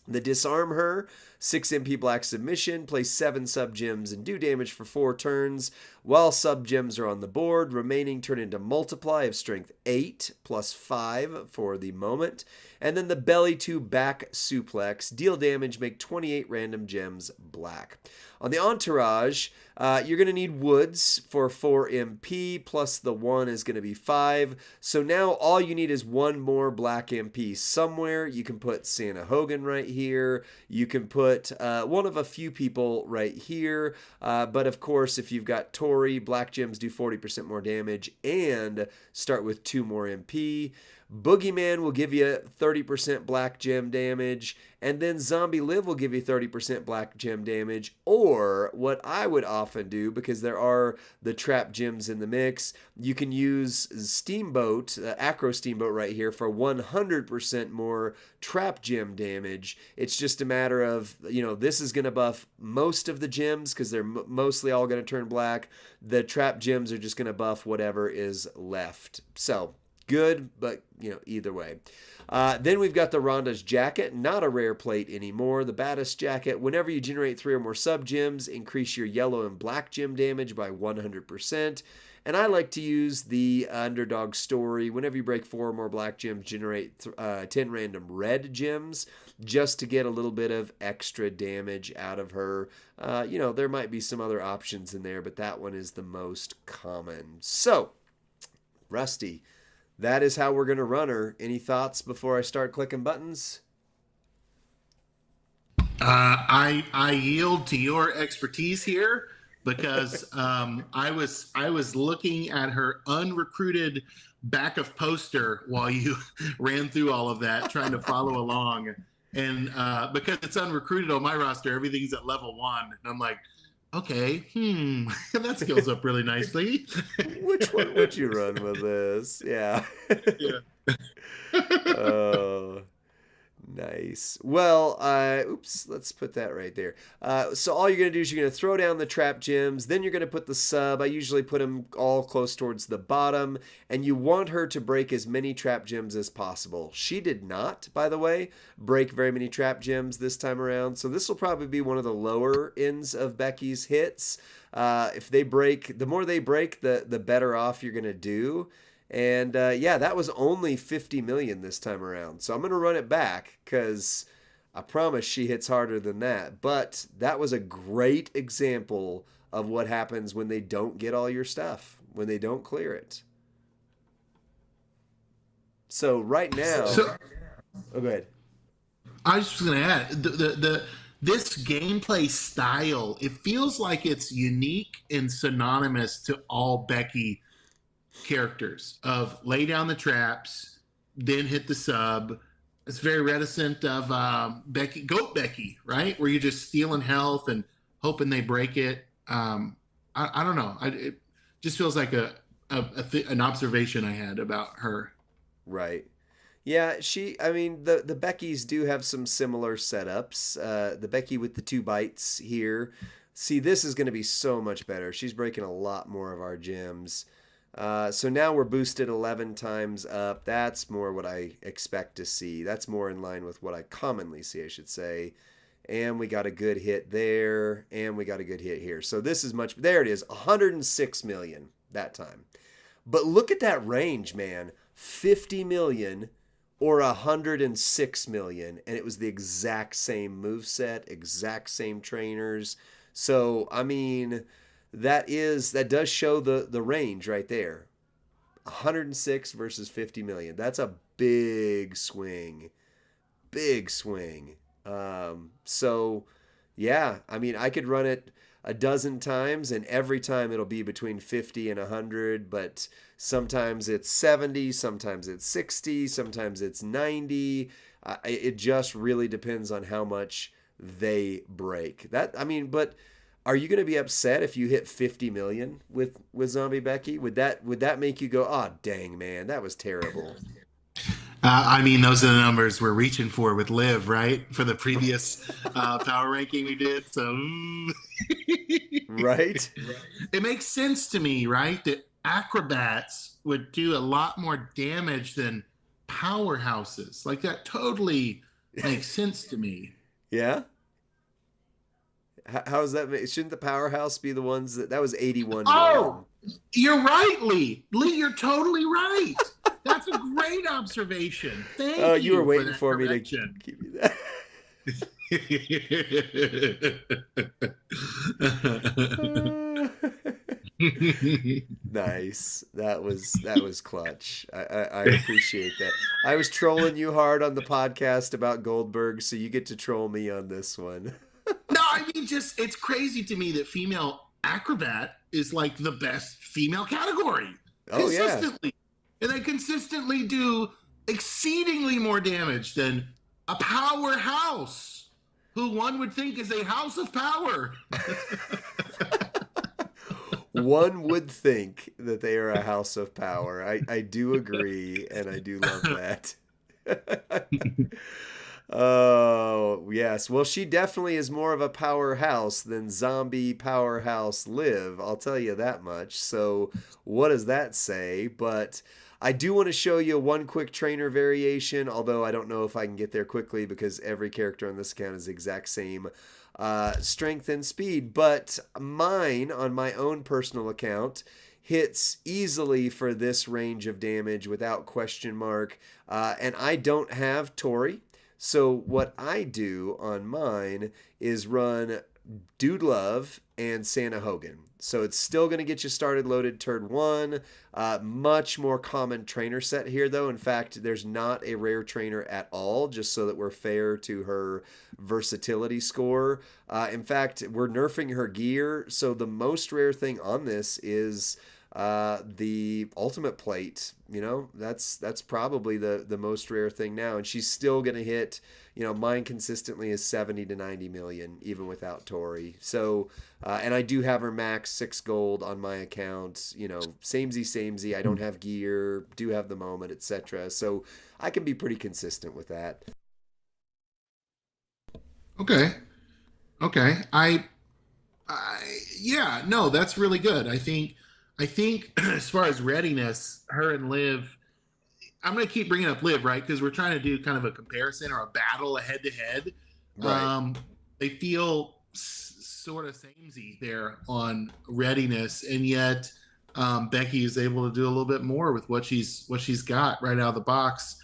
The disarm her, 6 MP black submission, place 7 sub gems and do damage for 4 turns. While sub gems are on the board, remaining turn into multiply of strength 8 plus 5 for the moment. And then the belly to back suplex, deal damage, make 28 random gems black. On the entourage, you're going to need woods for 4 MP, plus the 1 is going to be 5. So now all you need is 1 more black MP somewhere. You can put Santa Hogan right here. You can put one of a few people right here. But of course, if you've got Tori, black gems do 40% more damage and start with 2 more MP. Boogeyman will give you 30% black gem damage, and then Zombie Live will give you 30% black gem damage. Or what I would often do, because there are the trap gems in the mix, you can use Steamboat, Acro Steamboat right here for 100% more trap gem damage. It's just a matter of, this is going to buff most of the gems because they're mostly all going to turn black. The trap gems are just going to buff whatever is left. So good, but either way. Then we've got the Rhonda's Jacket, not a rare plate anymore. The Baddest Jacket, whenever you generate 3 or more sub gems, increase your yellow and black gem damage by 100%. And I like to use the Underdog Story. Whenever you break 4 or more black gems, generate 10 random red gems just to get a little bit of extra damage out of her. There might be some other options in there, but that one is the most common. So, Rusty, that is how we're going to run her. Any thoughts before I start clicking buttons? I yield to your expertise here because I was looking at her unrecruited back of poster while you ran through all of that, trying to follow along. And because it's unrecruited on my roster, everything's at level 1, and I'm like, okay, that scales up really nicely. Which one would you run with this? Yeah. Yeah. Oh, nice. Well, let's put that right there. So all you're going to do is you're going to throw down the trap gems, then you're going to put the sub. I usually put them all close towards the bottom, and you want her to break as many trap gems as possible. She did not, by the way, break very many trap gems this time around, so this will probably be one of the lower ends of Becky's hits. If they break, the more they break, the better off you're going to do. And that was only 50 million this time around. So I'm going to run it back because I promise she hits harder than that. But that was a great example of what happens when they don't get all your stuff, when they don't clear it. So right now, So oh, go ahead. I was just going to add the this gameplay style. It feels like it's unique and synonymous to all Becky characters of lay down the traps, then hit the sub. It's very reticent of Becky, Goat Becky, right? Where you're just stealing health and hoping they break it. I don't know. It just feels like an observation I had about her. Right. Yeah, I mean, the Beckys do have some similar setups. The Becky with the 2 bites here. See, this is going to be so much better. She's breaking a lot more of our gems. So now we're boosted 11 times up. That's more what I expect to see. That's more in line with what I commonly see, I should say. And we got a good hit there, and we got a good hit here. So this is much, there it is, 106 million that time. But look at that range, man. 50 million or 106 million, and it was the exact same move set, exact same trainers. So I mean, that does show the range right there. 106 versus 50 million. That's a big swing. Big swing. So yeah, I mean, I could run it a dozen times, and every time it'll be between 50 and 100, but sometimes it's 70, sometimes it's 60, sometimes it's 90. It just really depends on how much they break. That, I mean, but are you going to be upset if you hit 50 million with Zombie Becky? Would that make you go, "Oh, dang, man, that was terrible." I mean, those are the numbers we're reaching for with Liv, right? For the previous power ranking we did. So Right? it makes sense to me, right? That acrobats would do a lot more damage than powerhouses. Like that totally makes sense to me. Yeah. How is that? Shouldn't the powerhouse be the ones that was 81 Oh, million? you're right, Lee. Lee, you're totally right. That's a great observation. Oh, Thank you were you for waiting that for me to correction. give you that. Nice. That was clutch. I appreciate that. I was trolling you hard on the podcast about Goldberg, so you get to troll me on this one. No, I mean, just it's crazy to me that female acrobat is like the best female category Oh yeah. consistently. And they consistently do exceedingly more damage than a powerhouse, who one would think is a house of power. One would think that they are a house of power. I do agree, and I do love that. Oh, yes. Well, she definitely is more of a powerhouse than zombie powerhouse Liv. I'll tell you that much. So, what does that say? But I do want to show you one quick trainer variation, although I don't know if I can get there quickly because every character on this account is the exact same strength and speed. But mine, on my own personal account, hits easily for this range of damage without question mark. And I don't have Tori. So what I do on mine is run Dude Love and Santa Hogan. So it's still going to get you started loaded turn 1. Much more common trainer set here, though. In fact, there's not a rare trainer at all, just so that we're fair to her versatility score. In fact, we're nerfing her gear. So the most rare thing on this is the ultimate plate. That's probably the most rare thing now, and she's still gonna hit. Mine consistently is 70 to 90 million even without Tori. So and I do have her max 6 gold on my account. Samey. I don't have gear, do have the moment, etc. So I can be pretty consistent with that. Okay. Yeah, no, that's really good. I think as far as readiness, her and Liv, I'm going to keep bringing up Liv, right? Because we're trying to do kind of a comparison or a battle, a head to head. Right. They feel sort of samey there on readiness, and yet Becky is able to do a little bit more with what she's got right out of the box.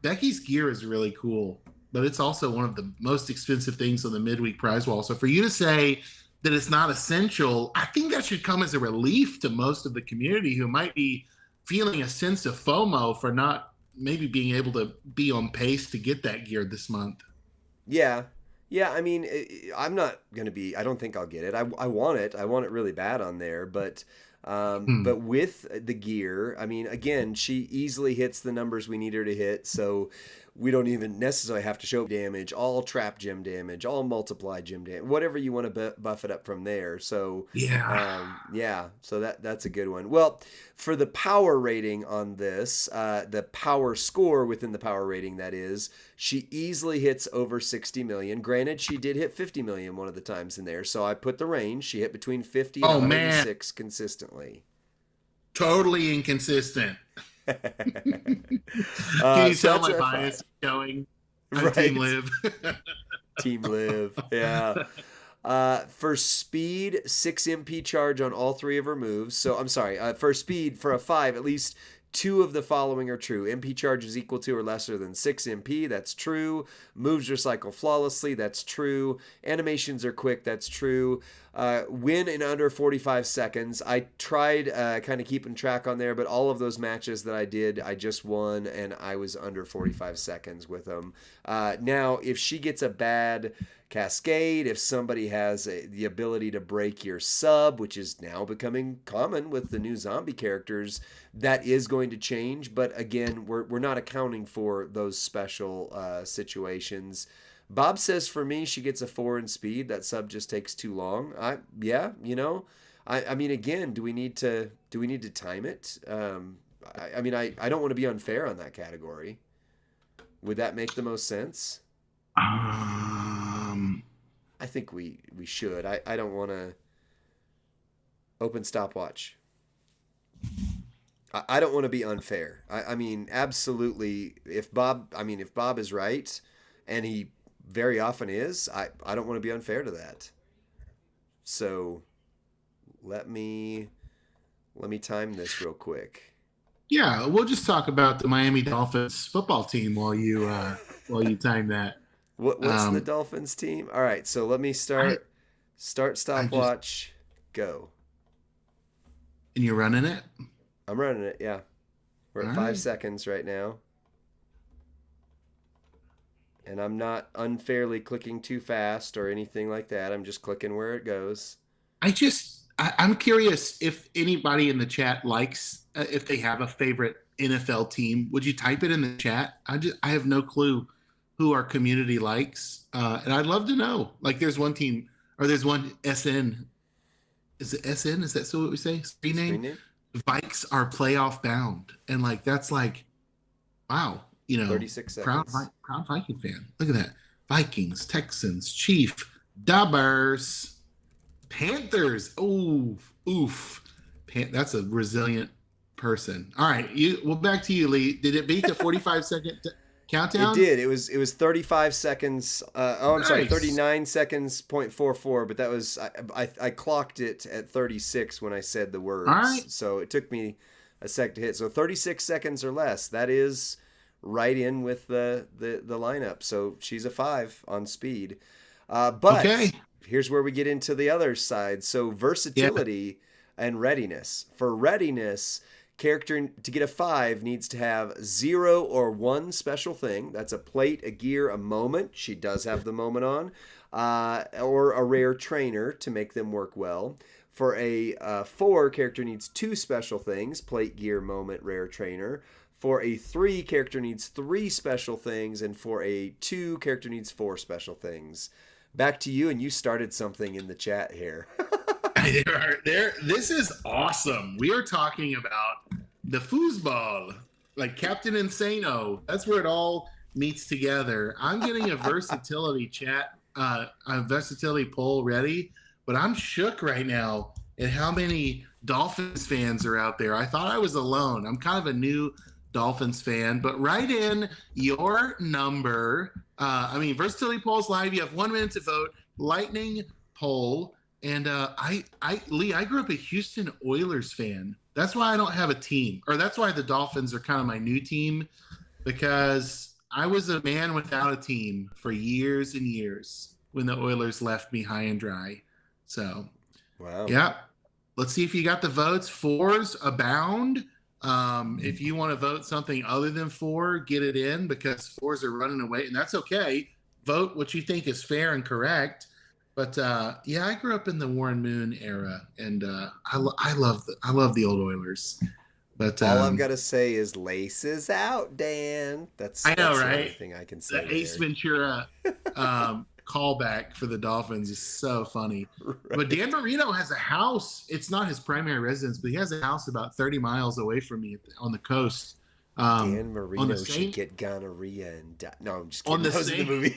Becky's gear is really cool. but it's also one of the most expensive things on the midweek prize wall. So for you to say that it's not essential, I think that should come as a relief to most of the community who might be feeling a sense of FOMO for not maybe being able to be on pace to get that gear this month. Yeah. Yeah, I mean, I'm not going to be, I don't think I'll get it. I want it. I want it really bad on there, Hmm. but with the gear, I mean, again, she easily hits the numbers we need her to hit, so we don't even necessarily have to show damage, all trap gem damage, all multiply gem damage, whatever you want to buff it up from there. So, Yeah. yeah, so that's a good one. Well, for the power rating on this, the power score within the power rating, that is, she easily hits over 60 million. Granted, she did hit 50 million one of the times in there, so I put the range. She hit between 50 and Oh man, 106 consistently. totally inconsistent. Can you So tell that's my our bias five. is showing? I'm Team Right. Live. Team Live. Yeah. For speed, 6 MP charge on all three of her moves. So I'm sorry. For speed, for a 5, at least two of the following are true. MP charge is equal to or lesser than 6 MP. That's true. Moves recycle flawlessly. That's true. Animations are quick. That's true. Win in under 45 seconds. I tried kind of keeping track on there, but all of those matches that I did, I just won, and I was under 45 seconds with them. Now, if she gets a bad cascade, if somebody has the ability to break your sub, which is now becoming common with the new zombie characters, that is going to change. But again, we're not accounting for those special situations. Bob says for me, she gets a 4 in speed. That sub just takes too long. Yeah, I mean, again, do we need to time it? I mean, I don't want to be unfair on that category. Would that make the most sense? um, I think we should. I don't want to open stopwatch. I don't want to be unfair. I mean, absolutely. If Bob is right, and he very often is, I don't want to be unfair to that. So let me let me time this real quick. yeah, we'll just talk about the Miami Dolphins football team while you time that. What's the Um, Dolphins team? All right, so let me I start I just stopwatch. Go. and you're running it. I'm running it. Yeah, we're All at 5 right. seconds right now, and I'm not unfairly clicking too fast or anything like that. I'm just clicking where it goes. I'm curious if anybody in the chat likes if they have a favorite NFL team. Would you type it in the chat? I have no clue who our community likes, and I'd love to know. Like, there's one team or there's one SN. Is it SN? Is that still what we say? Screen name? Screen name. Vikes are playoff bound, and like that's like wow, 36 proud seconds. proud Viking fan. Look at that. Vikings, Texans, Chief, Dubbers. Panthers. Oof, oof. That's a resilient person. All right, well, back to you, Lee. Did it beat the 45-second It countdown? did. It was 35 seconds. I'm sorry, Nice. 39 seconds point 44. But that was I clocked it at 36 when I said the All right. words. So it took me a sec to hit. So 36 seconds or less. That is right in with the lineup. So she's a 5 on speed. Okay. But here's where we get into the other side. So Yeah. versatility and readiness. For readiness, character to get a 5 needs to have 0 or 1 special thing. That's a plate, a gear, a moment. She does have the moment on. Or a rare trainer to make them work well. For a 4, character needs 2 special things: plate, gear, moment, rare trainer. For a 3, character needs 3 special things. And for a 2, character needs 4 special things. Back to you, and you started something in the chat here. This is awesome. We are talking about the foosball, like Captain Insano. That's where it all meets together. I'm getting a versatility a versatility poll ready, but I'm shook right now at how many Dolphins fans are out there. I thought I was alone. I'm kind of a new Dolphins fan, but write in your number. Versatility polls live. You have 1 minute to vote. Lightning poll. And Lee, I grew up a Houston Oilers fan. That's why I don't have a team, or that's why the Dolphins are kind of my new team, because I was a man without a team for years and years when the Oilers left me high and dry. So, Wow. yeah. Let's see if you got the votes. Fours abound. If you want to vote something other than four, get it in because fours are running away, and that's okay. Vote what you think is fair and correct. But yeah, I grew up in the Warren Moon era, and I love the old Oilers. But All I've got to say is laces out, Dan. I know, that's the only right? thing I can say The Ace there. Ventura callback for the Dolphins is so funny. Right. But Dan Marino has a house. It's not his primary residence, but he has a house about 30 miles away from me on the coast. Dan Marino should get gonorrhea and die. No, I'm just kidding. That was in the movie.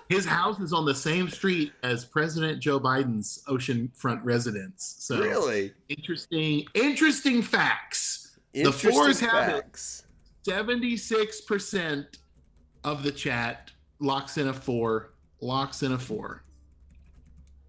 His house is on the same street as President Joe Biden's oceanfront residence. So really interesting facts. The fours have it. 76% of the chat locks in a four.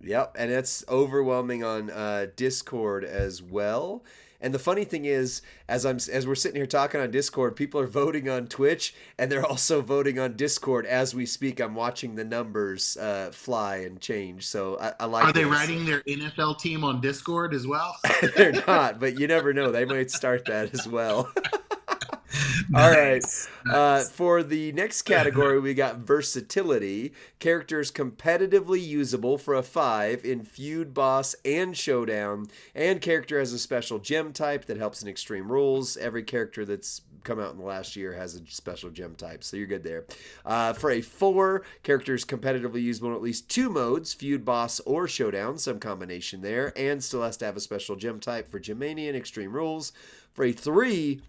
Yep, and it's overwhelming on Discord as well. And the funny thing is, as we're sitting here talking on Discord, people are voting on Twitch, and they're also voting on Discord as we speak. I'm watching the numbers fly and change. So I like. Are they writing their NFL team on Discord as well? They're not, but you never know. They might start that as well. All right. Nice. For the next category, we got versatility. Characters competitively usable for a 5 in feud, boss, and showdown. And character has a special gem type that helps in extreme rules. Every character that's come out in the last year has a special gem type, so you're good there. For a 4, characters competitively usable in at least 2 modes, feud, boss, or showdown, some combination there, and still has to have a special gem type for Gem Mania and extreme rules. For a 3,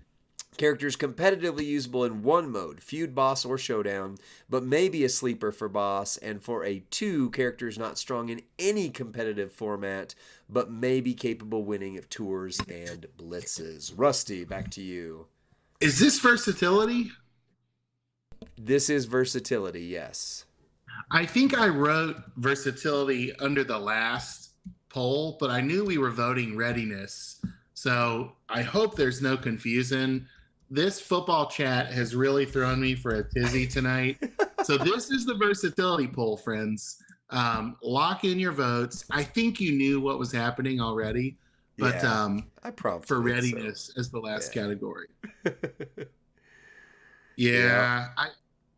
characters competitively usable in 1 mode, feud, boss, or showdown, but maybe a sleeper for boss. And for a 2, characters not strong in any competitive format, but may be capable winning of tours and blitzes. Rusty, back to you. Is this versatility? This is versatility, yes. I think I wrote versatility under the last poll, but I knew we were voting readiness. So I hope there's no confusion. This football chat has really thrown me for a tizzy tonight. So this is the versatility poll, friends. Lock in your votes. I think you knew what was happening already, but yeah, I prompted for readiness as the last category. Yeah.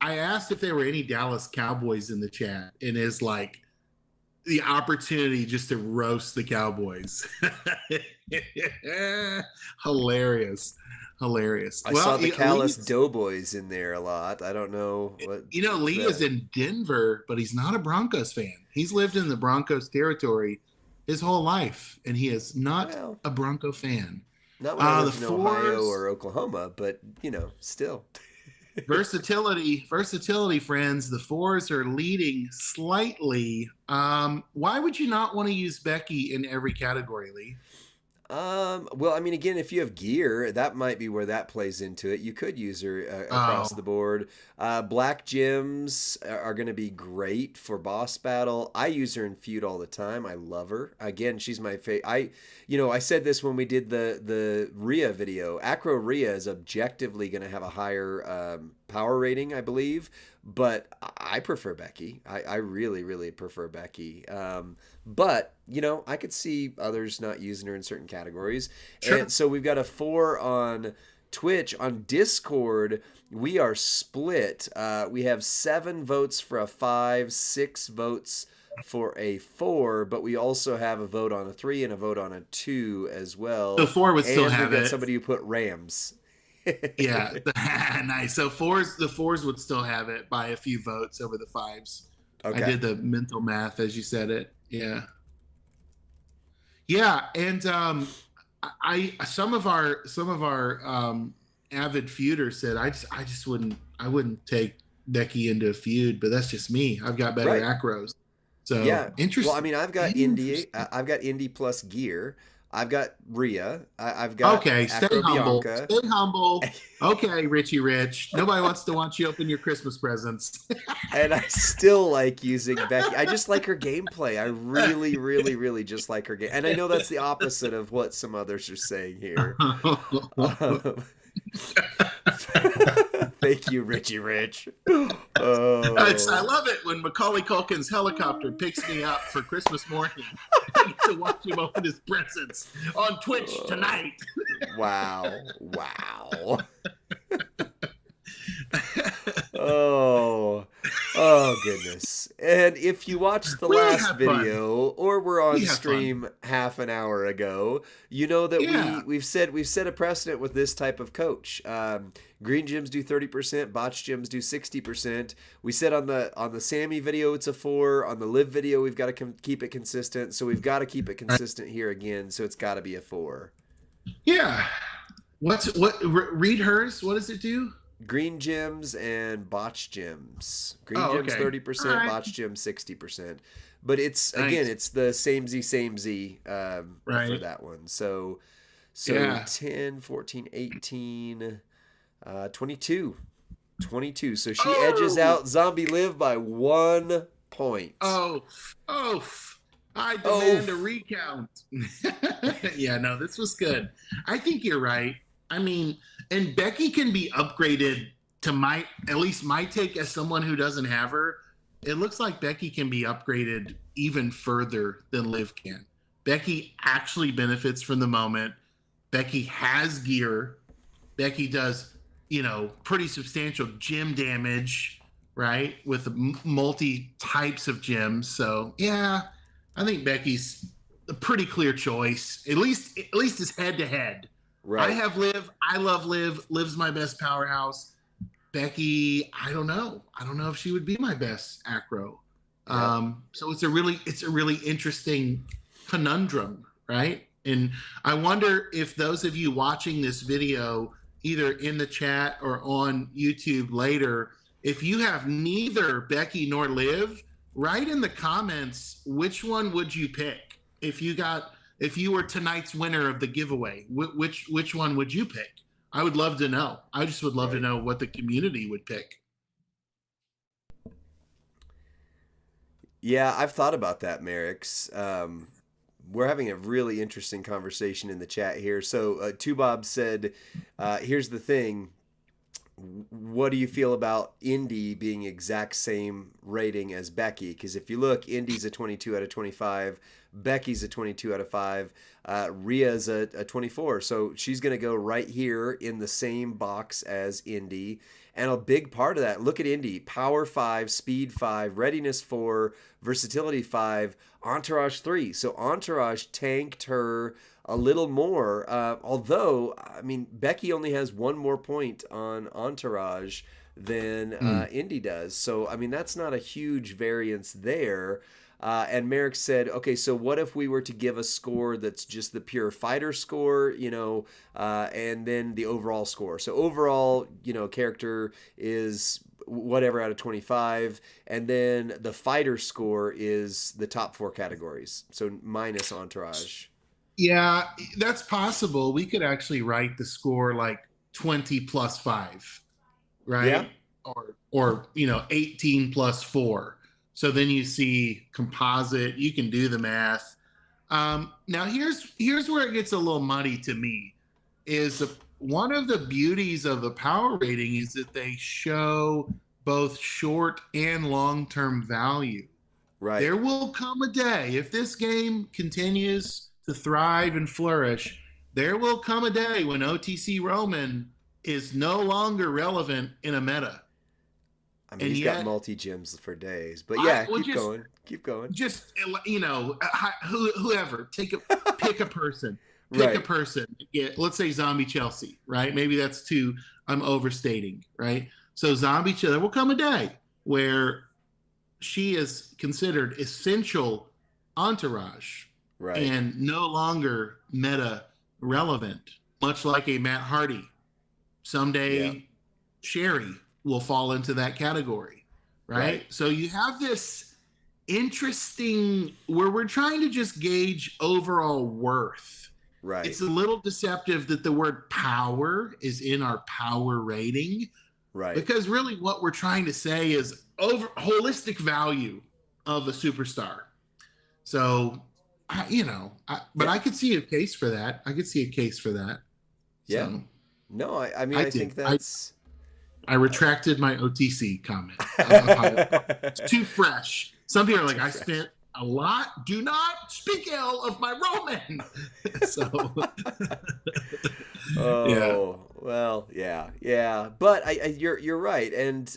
I asked if there were any Dallas Cowboys in the chat, and it's like the opportunity just to roast the Cowboys. Hilarious. I saw the Callous Doughboys in there a lot. I don't know what. Lee is in Denver, but he's not a Broncos fan. He's lived in the Broncos territory his whole life, and he is not a Bronco fan. Not when I lived in Ohio or Oklahoma, but still. Versatility, friends. The 4s are leading slightly. Why would you not want to use Becky in every category, Lee? Well, I mean, again, if you have gear, that might be where that plays into it. You could use her across the board. Black gems are going to be great for boss battle. I use her in feud all the time. I love her. Again, she's my favorite. I said this when we did the Rhea video. Acro Rhea is objectively going to have a higher power rating, I believe, but I prefer Becky. I really, really prefer Becky. But I could see others not using her in certain categories. Sure. And so we've got a 4 on Twitch. On Discord, we are split. We have 7 votes for a 5, 6 votes for a 4, but we also have a vote on a 3 and a vote on a 2 as well. The 4 would still have we've got it. Somebody who put Rams. Yeah, nice. So the 4s would still have it by a few votes over the 5s. Okay. I did the mental math as you said it. Yeah. Yeah, and some of our avid feuders said I wouldn't take Becky into a feud, but that's just me. I've got better acros. So yeah, interesting. Well, I mean, I've got Indy plus gear. I've got Rhea. I've got stay humble. Bianca. Stay humble. Okay, Richie Rich. Nobody wants to watch you open your Christmas presents. And I still like using Becky. I just like her gameplay. I really, really, really just like her game. And I know that's the opposite of what some others are saying here. Thank you, Richie Rich. I Oh, love it when Macaulay Culkin's helicopter picks me up for Christmas morning. I get to watch him open his presents on Twitch tonight. wow. Wow. Oh, oh goodness. And if you watched the We last have fun. video or were on We have fun. stream half an hour ago, you know that Yeah. we've set a precedent with this type of coach. Green gyms do 30%, botch gyms do 60%. We said on the Sammy video it's a 4, on the Live video we've got to keep it consistent, so we've got to keep it consistent here again, so it's got to be a 4. Yeah. Read hers? What does it do? Green gyms and botch gyms. Green Oh, gyms okay. All 30%, right. botch gyms 60%. But it's again, Nice. it's the same Z for Right. that one. So Yeah. 10, 14, 18, 22. 22. So she edges Oh, out Zombie Live by 1 point. oh, oh. I Oh, demand a recount. Yeah, no, this was good. I think you're right. I mean, and Becky can be upgraded to at least my take as someone who doesn't have her. It looks like Becky can be upgraded even further than Liv can. Becky actually benefits from the moment. Becky has gear. Becky does, pretty substantial gym damage, right? With multi types of gyms. So, yeah, I think Becky's a pretty clear choice. At least it's head to head. I right. have Liv. I love Liv. Liv's my best powerhouse. Becky, I don't know. I don't know if she would be my best acro. Yep. So it's a really interesting conundrum, right? And I wonder if those of you watching this video, either in the chat or on YouTube later, if you have neither Becky nor Liv, write in the comments which one would you pick if you were tonight's winner of the giveaway. Which one would you pick? I would love to know. I just would love to Right. know what the community would pick. Yeah, I've thought about that, Merrick's. We're having a really interesting conversation in the chat here. So, Two Bob said, "Here's the thing. What do you feel about Indy being exact same rating as Becky? Because if you look, Indy's a 22 out of 25, Becky's a 22 out of 5, Rhea's a 24. So she's going to go right here in the same box as Indy. And a big part of that, look at Indy, power 5, speed 5, readiness 4, versatility 5, entourage 3. So entourage tanked her a little more. Although, I mean, Becky only has 1 more point on entourage than Indy does. So, I mean, that's not a huge variance there. And Merrick said, okay, so what if we were to give a score that's just the pure fighter score, and then the overall score? So overall, character is whatever out of 25, and then the fighter score is the top 4 categories. So minus entourage. Yeah, that's possible. We could actually write the score like 20 plus 5, Yeah. right? Or 18 plus 4. So then you see composite, you can do the math. Now here's where it gets a little muddy to me. Is one of the beauties of the power rating is that they show both short and long-term value. Right. There will come a day, if this game continues to thrive and flourish, there will come a day when OTC Roman is no longer relevant in a meta. I mean, And he's yet, got multi gyms for days, but yeah, keep going. Just whoever, pick a person, Right. a person. Yeah, let's say Zombie Chelsea, right? Maybe that's too. I'm overstating, right? So Zombie Chelsea, there will come a day where she is considered essential entourage, Right. and no longer meta relevant, much like a Matt Hardy. Someday, Yeah. Sherry will fall into that category, right? So you have this interesting where we're trying to just gauge overall worth. Right. It's a little deceptive that the word power is in our power rating, Right. because really what we're trying to say is holistic value of a superstar. So, I could see a case for that. Yeah. So, No, I mean, I think that's I retracted my OTC comment. It's too fresh. Some people are like, I spent a lot. Do not speak ill of my Roman. So, yeah. Oh, well, yeah. But you're right, and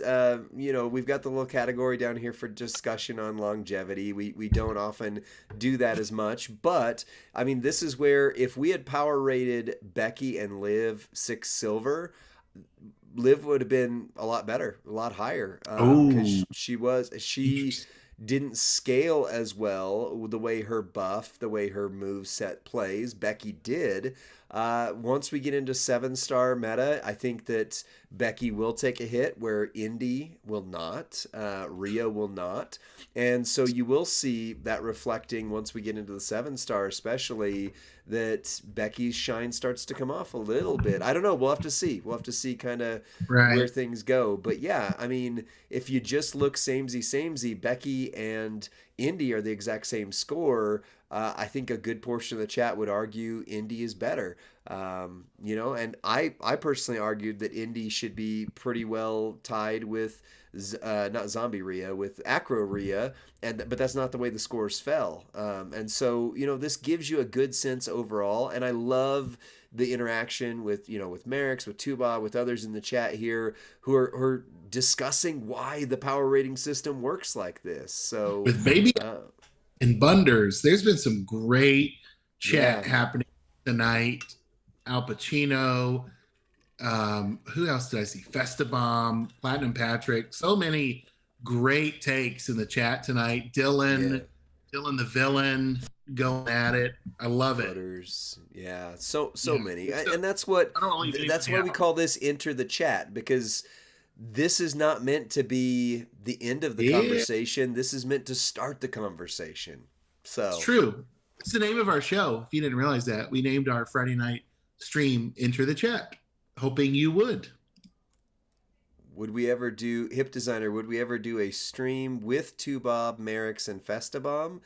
we've got the little category down here for discussion on longevity. We don't often do that as much, but I mean, this is where if we had power rated Becky and Liv 6 silver, Liv would have been a lot better, a lot higher, because Oh, she didn't scale as well the way her buff, the way her move set plays. Becky did. Once we get into 7-star meta, I think that Becky will take a hit where Indy will not, Rhea will not. And so you will see that reflecting once we get into the 7-star, especially that Becky's shine starts to come off a little bit. I don't know. We'll have to see. We'll have to see kind of right. where things go. But yeah, I mean, if you just look samey, Becky and Indy are the exact same score. I think a good portion of the chat would argue Indy is better. And I personally argued that Indy should be pretty well tied with not Zombie Rhea, with Acro Rhea, but that's not the way the scores fell. And so this gives you a good sense overall, and I love the interaction with with Merrick's, with Tuba, with others in the chat here who are discussing why the power rating system works like this. So With Baby and Bunders, there's been some great chat yeah. happening tonight. Al Pacino, who else did I see? Festabomb, Platinum Patrick. So many great takes in the chat tonight. Dylan the villain going at it. I love it. Butters. Yeah. So many. So, And that's I don't really why we call this enter the chat, because this is not meant to be the end of the conversation. This is meant to start the conversation. So it's true. It's the name of our show. If you didn't realize that, we named our Friday night stream Enter the Chat, hoping you would. Would we ever do, Hip Designer, would we ever do a stream with Tubob, Merrick's, and Festabomb?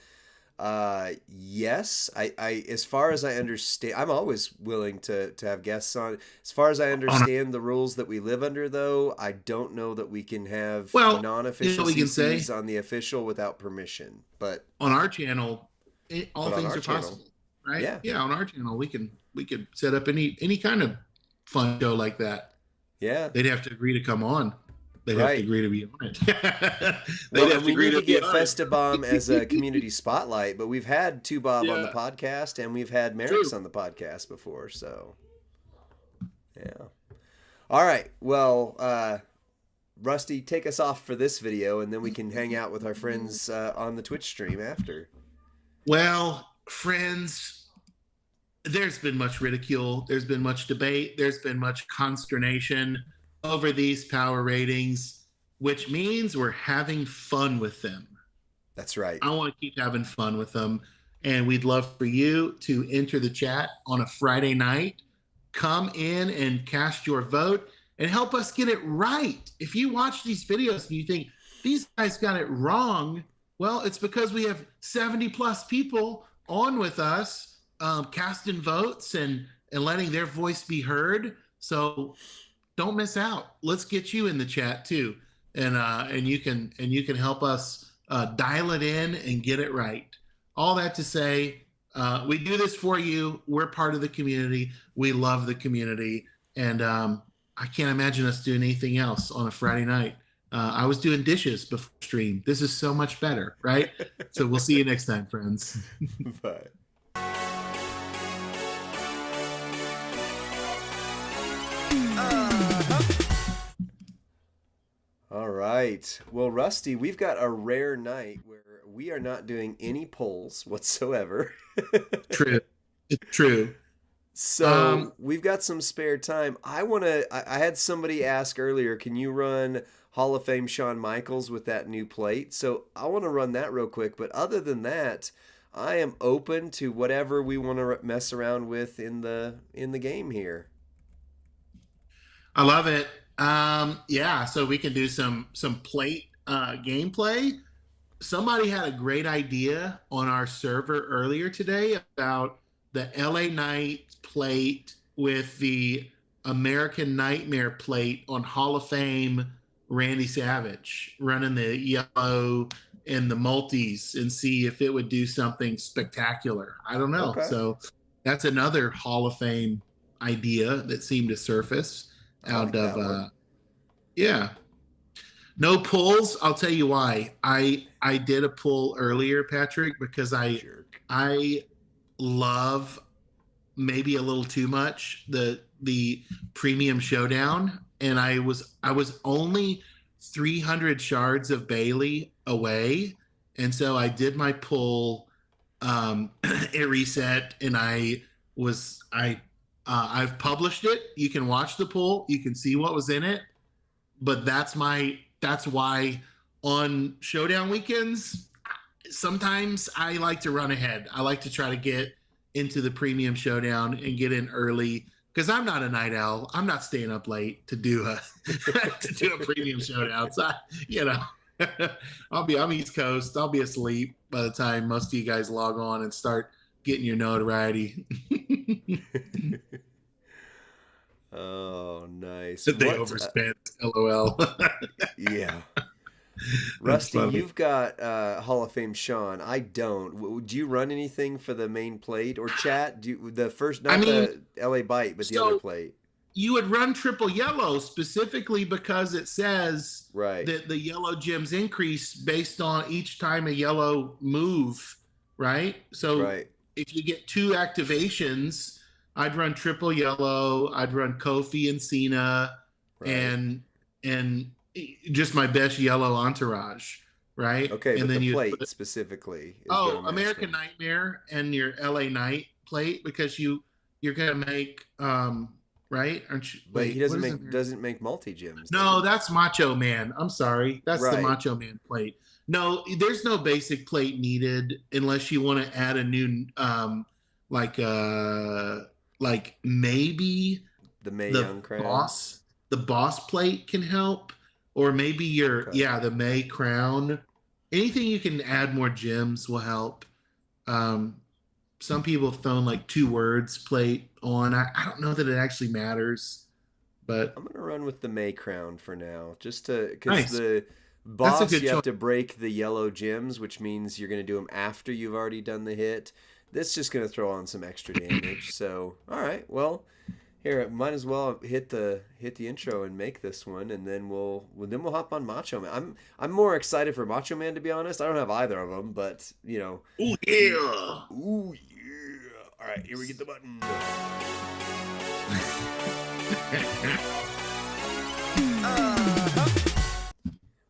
Yes. I as far as I understand, I'm always willing to have guests on. As far as I understand the rules that we live under, though, I don't know that we can have non-official CCs on the official without permission. But on our channel, all things are possible, right? Yeah. On our channel, we could set up any kind of fun show like that. Yeah. They'd have to agree to come on. They'd have to agree to be on it. We need to get Festabomb as a community spotlight, but we've had Tubob on the podcast and we've had Merrick's on the podcast before, so yeah. All right. Well, Rusty, take us off for this video, and then we can hang out with our friends on the Twitch stream after. Well, friends, there's been much ridicule. There's been much debate. There's been much consternation over these power ratings, which means we're having fun with them. That's right. I want to keep having fun with them. And we'd love for you to enter the chat on a Friday night. Come in and cast your vote and help us get it right. If you watch these videos and you think these guys got it wrong, well, it's because we have 70 plus people on with us, casting votes and letting their voice be heard. So don't miss out. Let's get you in the chat too, and you can help us dial it in and get it right. All that to say, we do this for you. We're part of the community. We love the community, and I can't imagine us doing anything else on a Friday night. I was doing dishes before stream. This is so much better, right? So we'll see you next time, friends. Bye. All right. Well, Rusty, we've got a rare night where we are not doing any polls whatsoever. True. It's true. So we've got some spare time. I had somebody ask earlier, can you run Hall of Fame Shawn Michaels with that new plate? So I want to run that real quick. But other than that, I am open to whatever we want to mess around with in the game here. I love it. Yeah, so we can do some plate gameplay. Somebody had a great idea on our server earlier today about the LA Knight plate with the American Nightmare plate on Hall of Fame Randy Savage, running the yellow and the multis, and see if it would do something spectacular. I don't know. Okay. So that's another Hall of Fame idea that seemed to surface I out like of that one. yeah. No pulls. I'll tell you why. I did a pull earlier, Patrick, because Jerk. I love, maybe a little too much, the premium showdown, and I was only 300 shards of Bailey away, and so I did my pull. It reset, and I've published it. You can watch the pull, you can see what was in it, but that's why on showdown weekends sometimes I like to run ahead. I like to try to get into the premium showdown and get in early, because I'm not a night owl. I'm not staying up late to do a to do a premium showdown. So I'm East Coast. I'll be asleep by the time most of you guys log on and start getting your notoriety. Oh, nice. They What? overspent. LOL. Yeah. That's Rusty, funny. you've got Hall of Fame Sean. I don't. Do you run anything for the main plate or chat? Do you, the first, I not mean, the LA Bite, but the other so plate? you would run triple yellow specifically because it says Right. that the yellow gems increase based on each time a yellow move, right? So Right. if you get two activations, I'd run triple yellow, I'd run Kofi and Cena, Right. and just my best yellow entourage, right? Okay, And but then the you plate put, specifically is what oh, I'm American asking. Nightmare and your LA Knight plate, because you're gonna make right? Aren't you? But he Wait, what is it? doesn't make multi gems, does No, he? that's Macho Man. I'm sorry. That's the Right. Macho Man plate. No, there's no basic plate needed unless you want to add a new like like maybe The May the Young crown. boss the boss plate can help, or maybe your, Okay. yeah, the May crown. Anything you can add more gems will help. Um some people have thrown like two words plate on. I don't know that it actually matters, but I'm gonna run with the May crown for now, just to because nice. the That's a boss good you have choice. to break the yellow gems, which means you're gonna do them after you've already done the hit. This just gonna throw on some extra damage. So all right, well here might as well hit the intro and make this one, and then we'll hop on Macho Man. I'm more excited for Macho Man, to be honest. I don't have either of them, but you know, Oh you, yeah. ooh yeah. All right, here we get the button.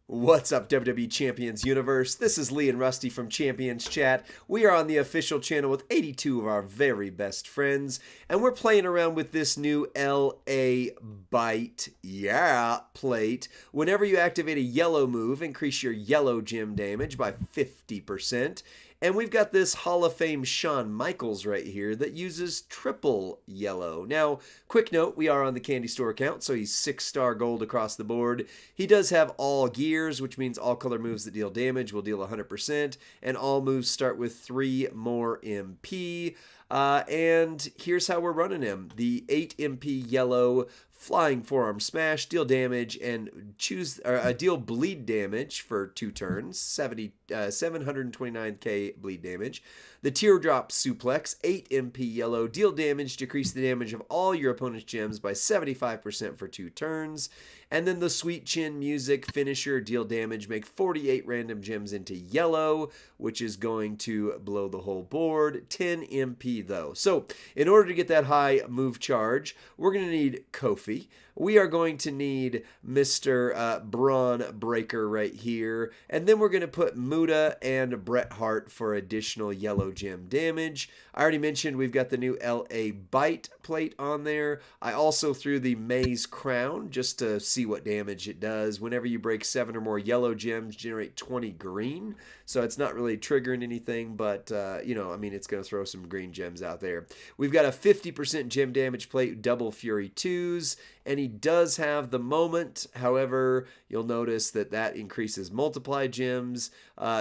What's up, WWE Champions Universe? This is Lee and Rusty from Champions Chat. We are on the official channel with 82 of our very best friends, and we're playing around with this new LA Bite, yeah, plate. Whenever you activate a yellow move, increase your yellow gem damage by 50%. And we've got this Hall of Fame Shawn Michaels right here that uses triple yellow. Now, quick note, we are on the Candy Store account, so he's 6-star gold across the board. He does have all gears, which means all color moves that deal damage will deal 100%, and all moves start with 3 more MP. And here's how we're running him. The 8 MP yellow flying forearm smash, deal damage, and deal bleed damage for 2 turns, 729k bleed damage. The teardrop suplex, 8 MP yellow, deal damage, decrease the damage of all your opponent's gems by 75% for 2 turns. And then the Sweet Chin Music finisher, deal damage, make 48 random gems into yellow, which is going to blow the whole board. 10 MP though. So in order to get that high move charge, we're going to need Kofi. We are going to need Mr. Braun Breaker right here. And then we're going to put Muda and Bret Hart for additional yellow gem damage. I already mentioned we've got the new LA Bite plate on there. I also threw the Maze Crown just to see what damage it does. Whenever you break 7 or more yellow gems, generate 20 green. So it's not really triggering anything, but, you know, I mean, it's going to throw some green gems gems out there. We've got a 50% gem damage plate, double Fury 2s, and he does have the moment. However, you'll notice that increases multiply gems,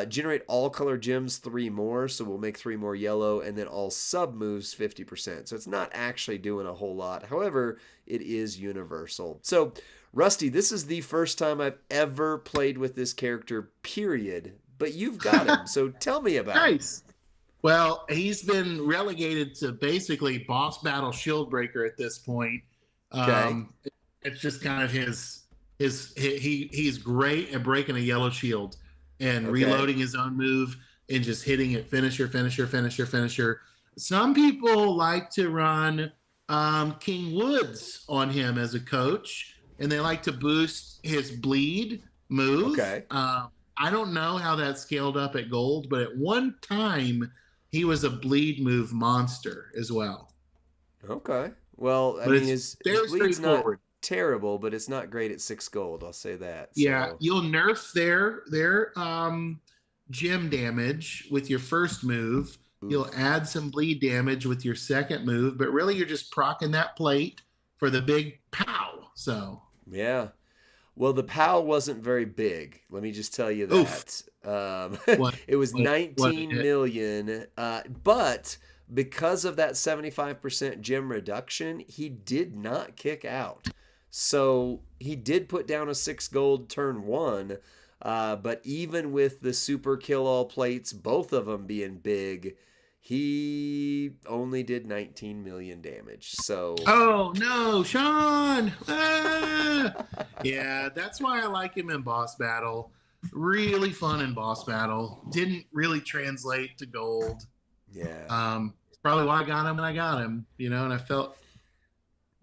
generate all color gems 3 more, so we'll make 3 more yellow, and then all sub moves 50%. So it's not actually doing a whole lot. However, it is universal. So Rusty, this is the first time I've ever played with this character, period. But you've got him, so tell me about him. Nice. Well, he's been relegated to basically boss battle shield breaker at this point. Okay. It's just kind of he's great at breaking a yellow shield and reloading his own move and just hitting it finisher, finisher, finisher, finisher. Some people like to run King Woods on him as a coach, and they like to boost his bleed move. Okay. I don't know how that scaled up at gold, but at one time he was a bleed move monster as well. Okay. Well, I mean, his bleed's not terrible, but it's not great at 6 gold. I'll say that. Yeah, you'll nerf their gem damage with your first move. Oof. You'll add some bleed damage with your second move, but really you're just proccing that plate for the big pow. So yeah. Well, the POW wasn't very big. Let me just tell you that. It was 19 million. But because of that 75% gem reduction, he did not kick out. So he did put down a 6 gold turn 1. But even with the super kill all plates, both of them being big, he only did 19 million damage. So oh no, Sean! Yeah, that's why I like him in boss battle. Really fun in boss battle. Didn't really translate to gold. Yeah. Probably why I got him when I got him, and I felt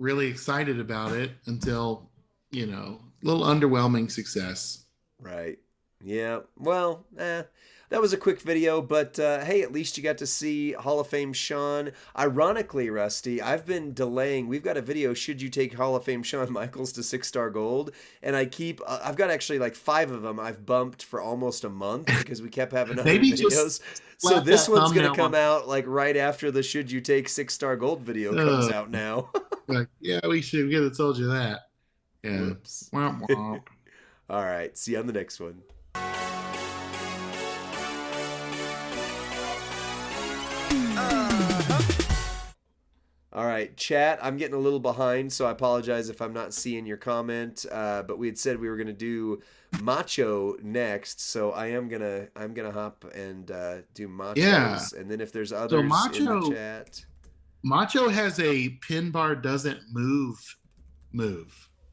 really excited about it until, a little underwhelming success. Right. Yeah. Well, that was a quick video, but hey, at least you got to see Hall of Fame Shawn. Ironically, Rusty, I've been delaying. We've got a video, should you take Hall of Fame Shawn Michaels to 6-star gold? And I've got actually like 5 of them I've bumped for almost a month because we kept having other videos. So this one's going to come out like right after the should you take 6-star gold video comes out now. Yeah, we should have told you that. Yeah. Womp, womp. All right. See you on the next one. All right, chat, I'm getting a little behind, so I apologize if I'm not seeing your comment. But we had said we were going to do Macho next, so I'm gonna hop and do Machos. Yeah. And then if there's others in the chat. Macho has a pin bar doesn't move.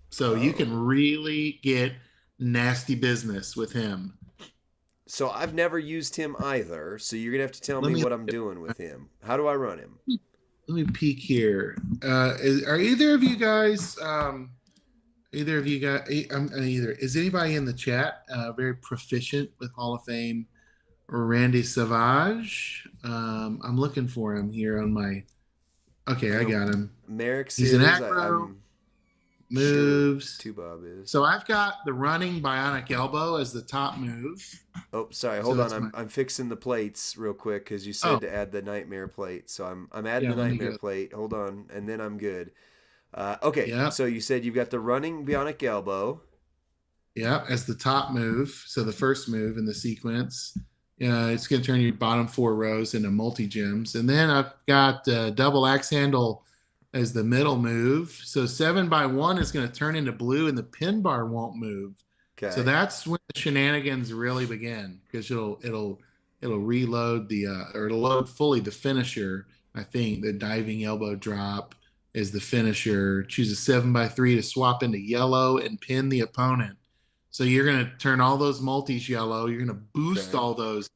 So you can really get nasty business with him. So I've never used him either, so you're going to have to tell me what I'm doing with him. How do I run him? Let me peek here. Are either of you guys? Is anybody in the chat very proficient with Hall of Fame or Randy Savage? I'm looking for him here on my. Okay, I got him. Merrick's He's an acro. Moves. Sure, Bob is. So I've got the running bionic elbow as the top move. Oh, sorry. Hold on. I'm fixing the plates real quick because you said to add the nightmare plate. So I'm adding the nightmare plate. Hold on, and then I'm good. Okay. Yep. So you said you've got the running bionic elbow. Yeah, as the top move. So the first move in the sequence. It's going to turn your bottom 4 rows into multi-gems. And then I've got double axe handle as the middle move. So 7x1 is going to turn into blue and the pin bar won't move. Okay. So that's when the shenanigans really begin because it'll reload it'll load fully the finisher. I think the diving elbow drop is the finisher. Choose a 7x3 to swap into yellow and pin the opponent. So you're going to turn all those multis yellow. You're going to boost all those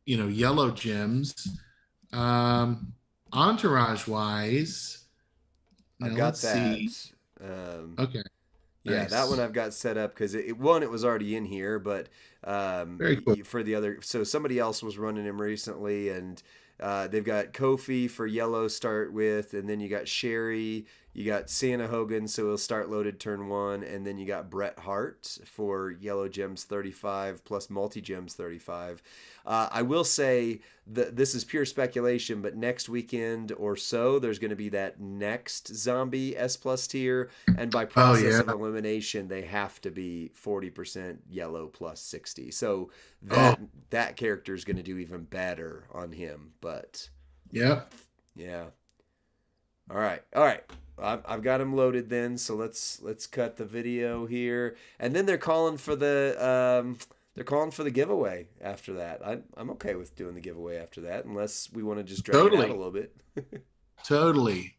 yellow gems. Entourage wise, I've got that. Okay. Yeah, nice. That one I've got set up because it was already in here, but very cool. For the other, so somebody else was running him recently, and they've got Kofi for yellow start with, and then you got Sherry You got Santa Hogan, so he'll start loaded turn 1, and then you got Bret Hart for yellow gems 35 plus multi gems 35. I will say that this is pure speculation, but next weekend or so, there's going to be that next zombie S plus tier, and by Oh process yeah. of elimination, they have to be 40% yellow plus 60. So Oh that character is going to do even better on him. But yeah. yeah, all right. I've got him loaded then, so let's cut the video here, and then they're calling for the giveaway after that. I'm okay with doing the giveaway after that, unless we want to just drag it out a Totally. little bit. Totally.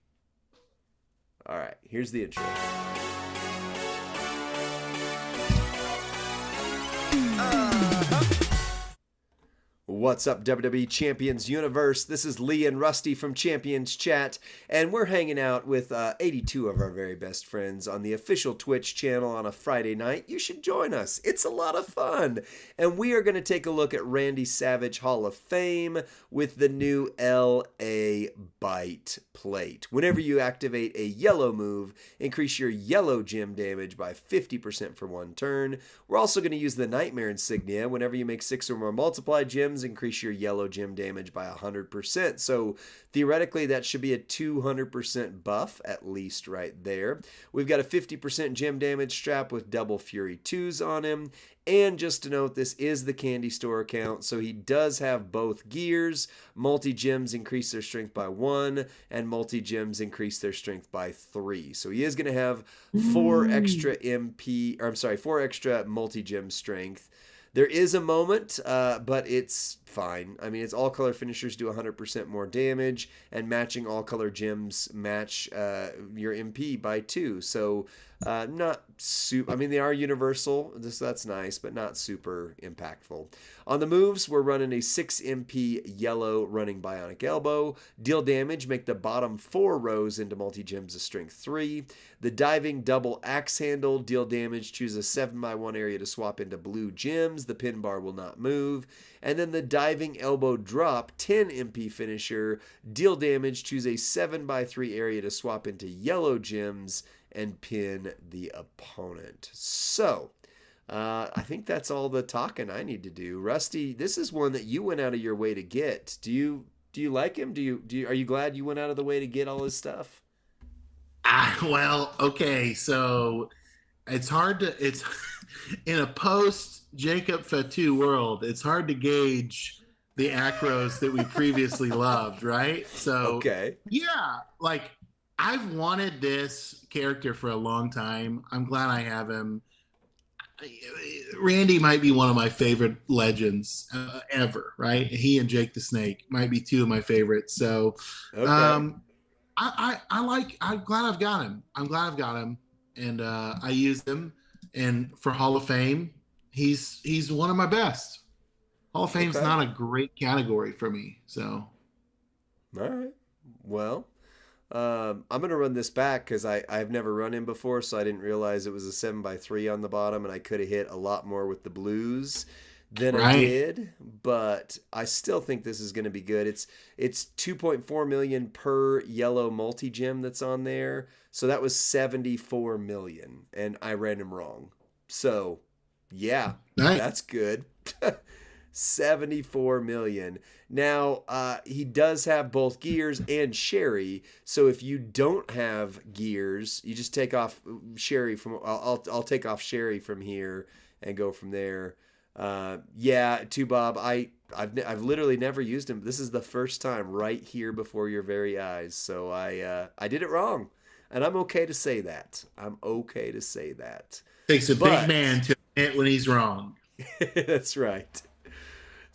All right, here's the intro. What's up, WWE Champions Universe? This is Lee and Rusty from Champions Chat, and we're hanging out with 82 of our very best friends on the official Twitch channel on a Friday night. You should join us. It's a lot of fun. And we are going to take a look at Randy Savage Hall of Fame with the new LA Bite plate. Whenever you activate a yellow move, increase your yellow gem damage by 50% for 1 turn. We're also going to use the Nightmare Insignia. Whenever you make 6 or more multiplied gems, increase your yellow gem damage by 100%. So theoretically, that should be a 200% buff, at least right there. We've got a 50% gem damage strap with double Fury 2s on him. And just to note, this is the candy store account, so he does have both gears. Multi-gems increase their strength by 1, and multi-gems increase their strength by 3. So he is going to have 4 extra 4 extra multi-gem strength. There is a moment, but it's fine. I mean, it's all color finishers do 100% more damage, and matching all color gems match your MP by 2. So not super. I mean, they are universal. That's nice, but not super impactful. On the moves, we're running a 6 MP yellow running bionic elbow. Deal damage, make the bottom 4 rows into multi gems of strength 3. The diving double axe handle, deal damage, choose a 7x1 area to swap into blue gems. The pin bar will not move. And then the diving elbow drop, 10 MP finisher, deal damage, choose a 7x3 area to swap into yellow gems and pin the opponent. So, I think that's all the talking I need to do. Rusty, this is one that you went out of your way to get. Do you like him? Are you glad you went out of the way to get all his stuff? Well, okay, so it's in a post Jacob Fatu world, it's hard to gauge the acros that we previously loved, right? So Okay. yeah, like I've wanted this character for a long time. I'm glad I have him. Randy might be one of my favorite legends ever, right? He and Jake the Snake might be 2 of my favorites. So Okay. um, I'm glad I've got him. I'm glad I've got him, and I use him. And for Hall of Fame, he's one of my best. Hall of Fame's Okay. not a great category for me, so All right. Well, I'm gonna run this back because I've never run him before, so I didn't realize it was a 7x3 on the bottom, and I could have hit a lot more with the blues than I right. did. But I still think this is gonna be good. It's 2.4 million per yellow multi gem that's on there, so that was 74 million, and I ran him wrong. So yeah, Right. that's good. 74 million. Now, he does have both gears and Sherry. So if you don't have gears, you just take off Sherry from. I'll take off Sherry from here and go from there. Yeah, to Bob, I've literally never used him. This is the first time right here before your very eyes. So I did it wrong, and I'm okay to say that. I'm okay to say that. Takes a big But man to admit when he's wrong. that's right.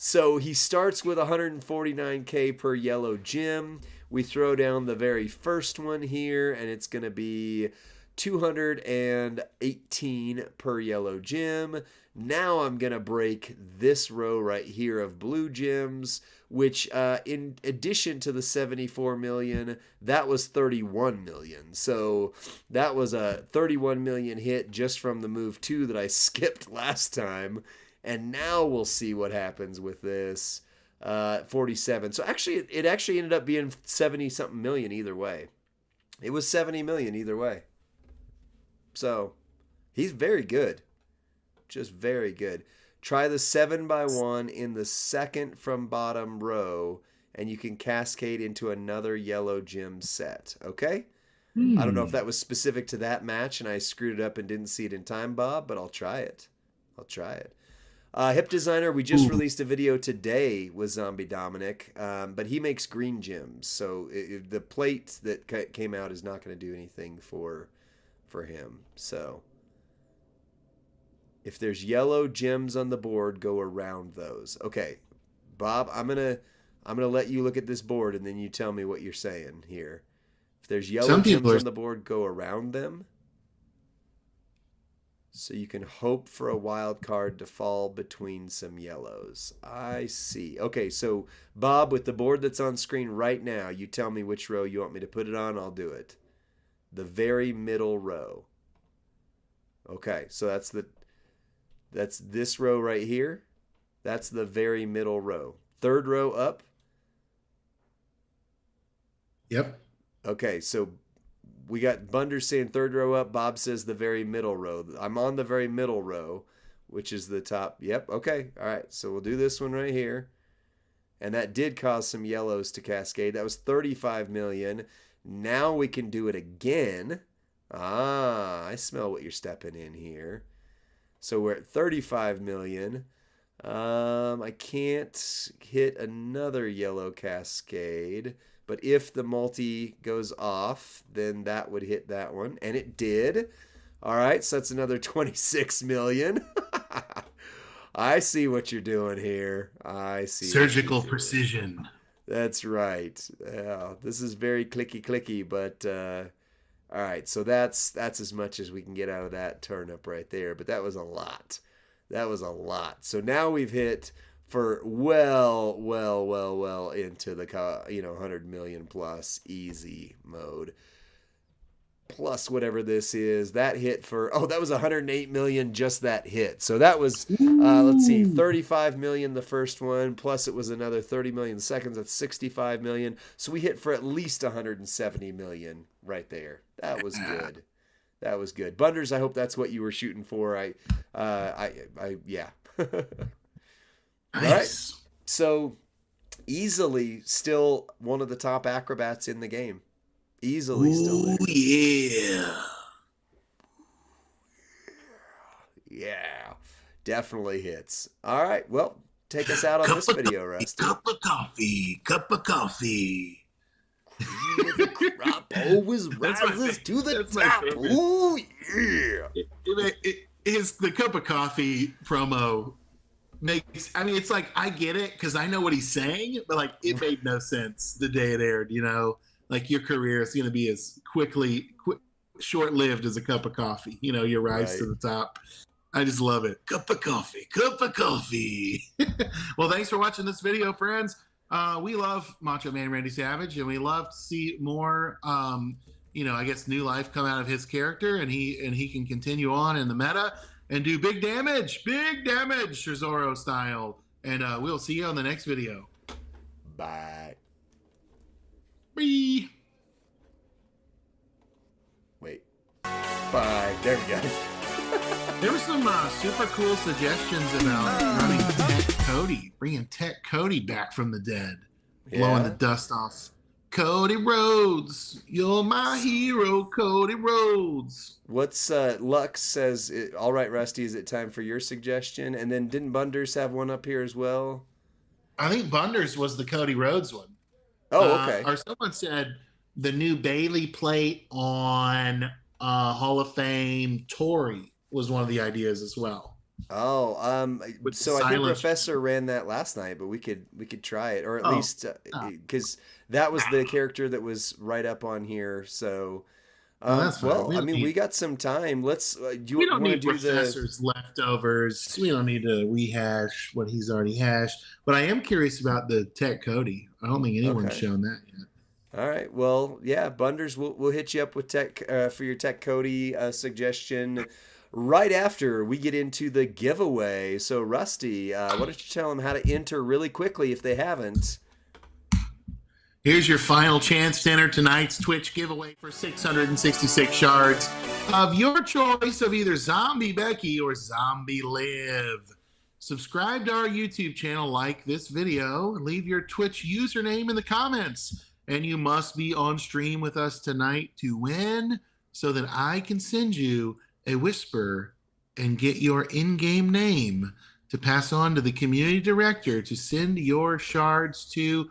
So he starts with 149k per yellow gem. We throw down the very first one here, and it's going to be 218 per yellow gem. Now I'm going to break this row right here of blue gems, which in addition to the 74 million, that was 31 million. So that was a 31 million hit just from the move 2 that I skipped last time. And now we'll see what happens with this 47. So actually, it actually ended up being 70 something million either way. It was 70 million either way. So he's very good. Just very good. Try the 7x1 in the second from bottom row, and you can cascade into another yellow gem set. Okay? I don't know if that was specific to that match and I screwed it up and didn't see it in time, Bob, but I'll try it. I'll try it. Hip Designer, we just released a video today with Zombie Dominic, but he makes green gems. So the plate that came out is not going to do anything for him. So if there's yellow gems on the board, go around those. Okay, Bob, I'm gonna let you look at this board and then you tell me what you're saying here. If there's yellow gems on the board, go around them. So you can hope for a wild card to fall between some yellows. I see. Okay, so Bob, with the board that's on screen right now, you tell me which row you want me to put it on. I'll do it. The very middle row. Okay, so that's this row right here. That's the very middle row. Third row up. Yep. Okay, so we got Bunder saying third row up. Bob says the very middle row. I'm on the very middle row, which is the top. Yep, okay. All right, so we'll do this one right here. And that did cause some yellows to cascade. That was 35 million. Now we can do it again. Ah, I smell what you're stepping in here. So we're at 35 million. I can't hit another yellow cascade. But if the multi goes off, then that would hit that one. And it did. All right, so that's another 26 million. I see what you're doing here. I see. Surgical precision. That's right. Yeah, this is very clicky, but all right, so that's as much as we can get out of that turnip right there. But that was a lot. That was a lot. So now we've hit for well into the 100 million plus easy mode. Plus whatever this is, that hit for that was 108 million just that hit. So that was let's see, 35 million the first one, plus it was another 30 million seconds. That's 65 million. So we hit for at least 170 million right there. That was good. That was good. Bunders, I hope that's what you were shooting for. Yeah. Nice. All right. So easily still one of the top acrobats in the game. Easily still there. Yeah. Yeah. Definitely hits. All right. Well, take us out on this video, Rusty. Cup of coffee. Cup of coffee. Cream of the crop always rises to the top. Ooh, yeah. The cup of coffee promo makes, I mean, it's like, I get it because I know what he's saying, but like it made no sense the day it aired, like your career is going to be as short-lived as a cup of coffee, your rise to the top. I just love it. Cup of coffee. Well, thanks for watching this video, friends. We love Macho Man Randy Savage, and we love to see more, I guess new life come out of his character, and he can continue on in the meta and do big damage, Shizoro style. And we'll see you on the next video. Bye. Bye. Wait. Bye. There we go. There were some super cool suggestions about running Tech Cody, bringing Tech Cody back from the dead, blowing the dust off. Cody Rhodes, you're my hero, Cody Rhodes. What's Lux says? All right, Rusty, is it time for your suggestion? And then didn't Bunders have one up here as well? I think Bunders was the Cody Rhodes one. Oh, okay. Or someone said the new Bailey plate on Hall of Fame Tory was one of the ideas as well. Oh, so I think Professor ran that last night, but we could try it, or at least because that was the character that was right up on here. So, that's fine. Well, we got some time. Let's. We don't need Professor's leftovers. We don't need to rehash what he's already hashed. But I am curious about the Tech Cody. I don't think anyone's shown that yet. All right. Well, yeah, Bunders, we'll hit you up with Tech for your Tech Cody suggestion right after we get into the giveaway. So, Rusty, why don't you tell them how to enter really quickly if they haven't? Here's your final chance to enter tonight's Twitch giveaway for 666 shards of your choice of either Zombie Becky or Zombie Liv. Subscribe to our YouTube channel, like this video, and leave your Twitch username in the comments. And you must be on stream with us tonight to win so that I can send you a whisper and get your in-game name to pass on to the community director to send your shards to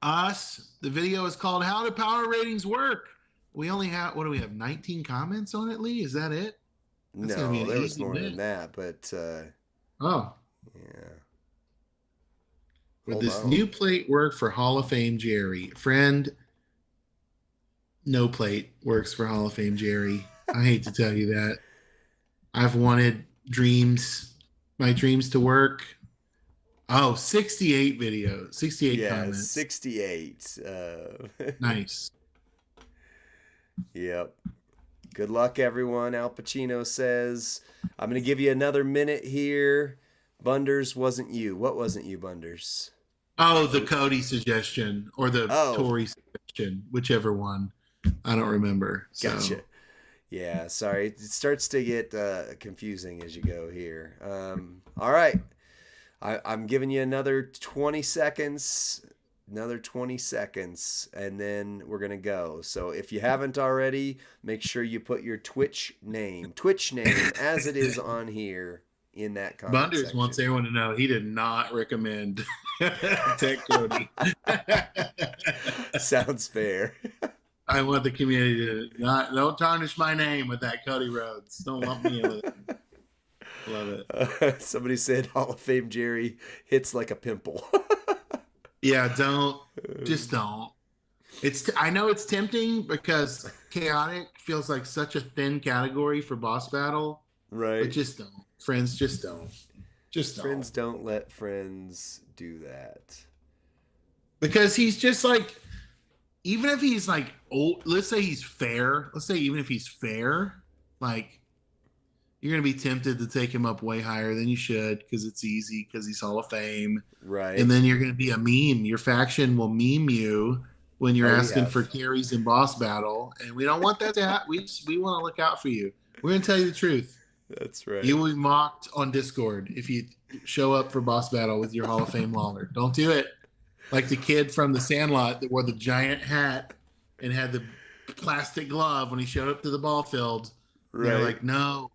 us. The video is called How Do Power Ratings Work? We only have, what do we have, 19 comments on it, Lee? Is that it? That's no, there was more than that, but oh. Yeah. Would this new plate work for Hall of Fame Jerry? Friend, no plate works for Hall of Fame Jerry. I hate to tell you that. I've wanted my dreams to work. Oh, 68 videos, 68 comments. 68. Nice. Yep. Good luck, everyone. Al Pacino says, I'm going to give you another minute here. Bunders wasn't you. What wasn't you, Bunders? Oh, the Cody suggestion or the Tory suggestion, whichever one. I don't remember. So. Gotcha. Yeah, sorry. It starts to get confusing as you go here. All right. I'm giving you another 20 seconds. Another 20 seconds, and then we're going to go. So if you haven't already, make sure you put your Twitch name as it is on here in that comment Bunders section. wants everyone to know he did not recommend Tech Cody. Sounds fair. I want the community to don't tarnish my name with that Cody Rhodes. Don't lump me in with it. Love it. Somebody said Hall of Fame Jerry hits like a pimple. Yeah, don't. I know it's tempting because chaotic feels like such a thin category for boss battle. Right. But just don't. Friends, just don't. Friends don't let friends do that. Because he's just like, even if he's like old, let's say he's fair. Let's say even if he's fair, like, you're going to be tempted to take him up way higher than you should because it's easy because he's Hall of Fame. Right. And then you're going to be a meme. Your faction will meme you when you're asking for carries in boss battle. And we don't want that to happen. We want to look out for you. We're going to tell you the truth. That's right. You will be mocked on Discord if you show up for boss battle with your Hall of Fame Lawler. Don't do it. Like the kid from the Sandlot that wore the giant hat and had the plastic glove when he showed up to the ball field. Right. They're like, no,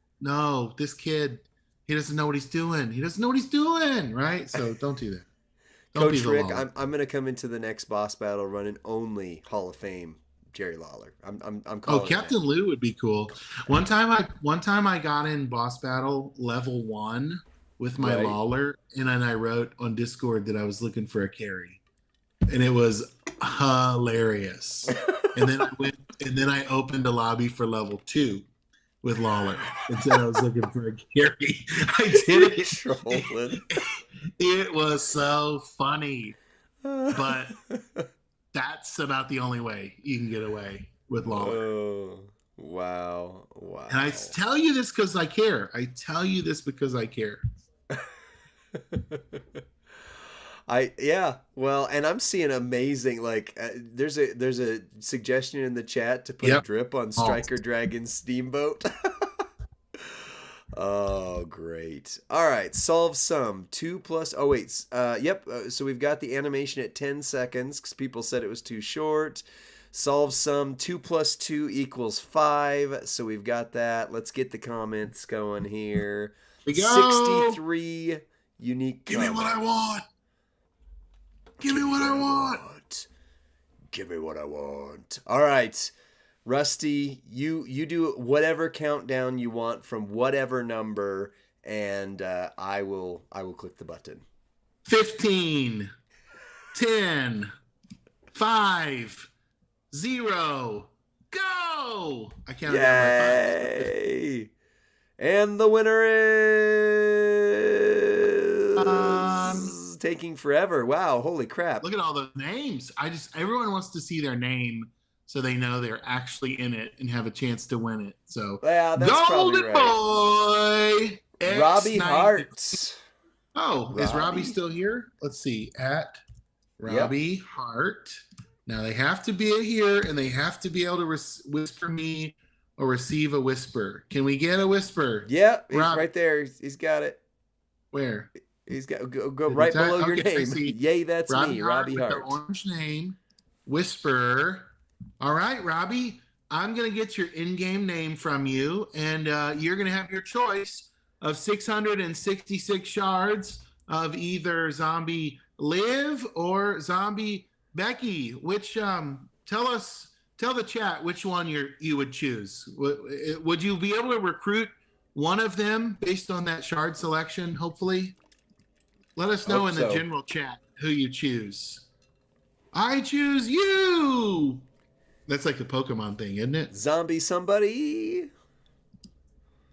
this kid, he doesn't know what he's doing. He doesn't know what he's doing, right? So don't do that. Coach Rick, I'm going to come into the next boss battle running only Hall of Fame Jerry Lawler. I'm calling Captain Lou would be cool. One time I got in boss battle level 1 with my Lawler, and then I wrote on Discord that I was looking for a carry, and it was hilarious. And then I opened a lobby for level 2. With Lawler, and said I was looking for a carry. I did it. Trolling. It was so funny, but that's about the only way you can get away with Lawler. Oh, wow! And I tell you this because I care. Well, and I'm seeing amazing, like there's a suggestion in the chat to put a drip on Striker Dragon Steamboat. Oh, great. All right, solve some 2 plus. Oh wait, so we've got the animation at 10 seconds because people said it was too short. Solve some 2 plus 2 equals 5. So we've got that. Let's get the comments going here. We go. 63 unique. Give me what I want. Give me what I want. Give me what I want. All right, Rusty, you do whatever countdown you want from whatever number, and I will click the button. 15, 10, 5, 0, go! I counted down my 5. Yay! And the winner is taking forever. Wow, holy crap. Look at all the names. Everyone wants to see their name so they know they're actually in it and have a chance to win it. So, yeah, that's Golden right. Boy! Robbie Hart. Oh, is Robbie still here? Let's see. At Robbie Hart. Now they have to be here, and they have to be able to whisper me or receive a whisper. Can we get a whisper? Yeah, he's Rob, right there. He's got it. where? He's got go Did he right type? below your Okay, I name. see. Yay, that's Robbie me, Hart Robbie with the Hart. orange name. Whisper. All right, Robbie. I'm going to get your in-game name from you, and you're going to have your choice of 666 shards of either Zombie Liv or Zombie Becky. Which tell the chat which one you would choose. Would you be able to recruit one of them based on that shard selection? Hopefully, let us know in the general chat who you choose. I choose you. That's like the Pokemon thing, isn't it? Zombie somebody.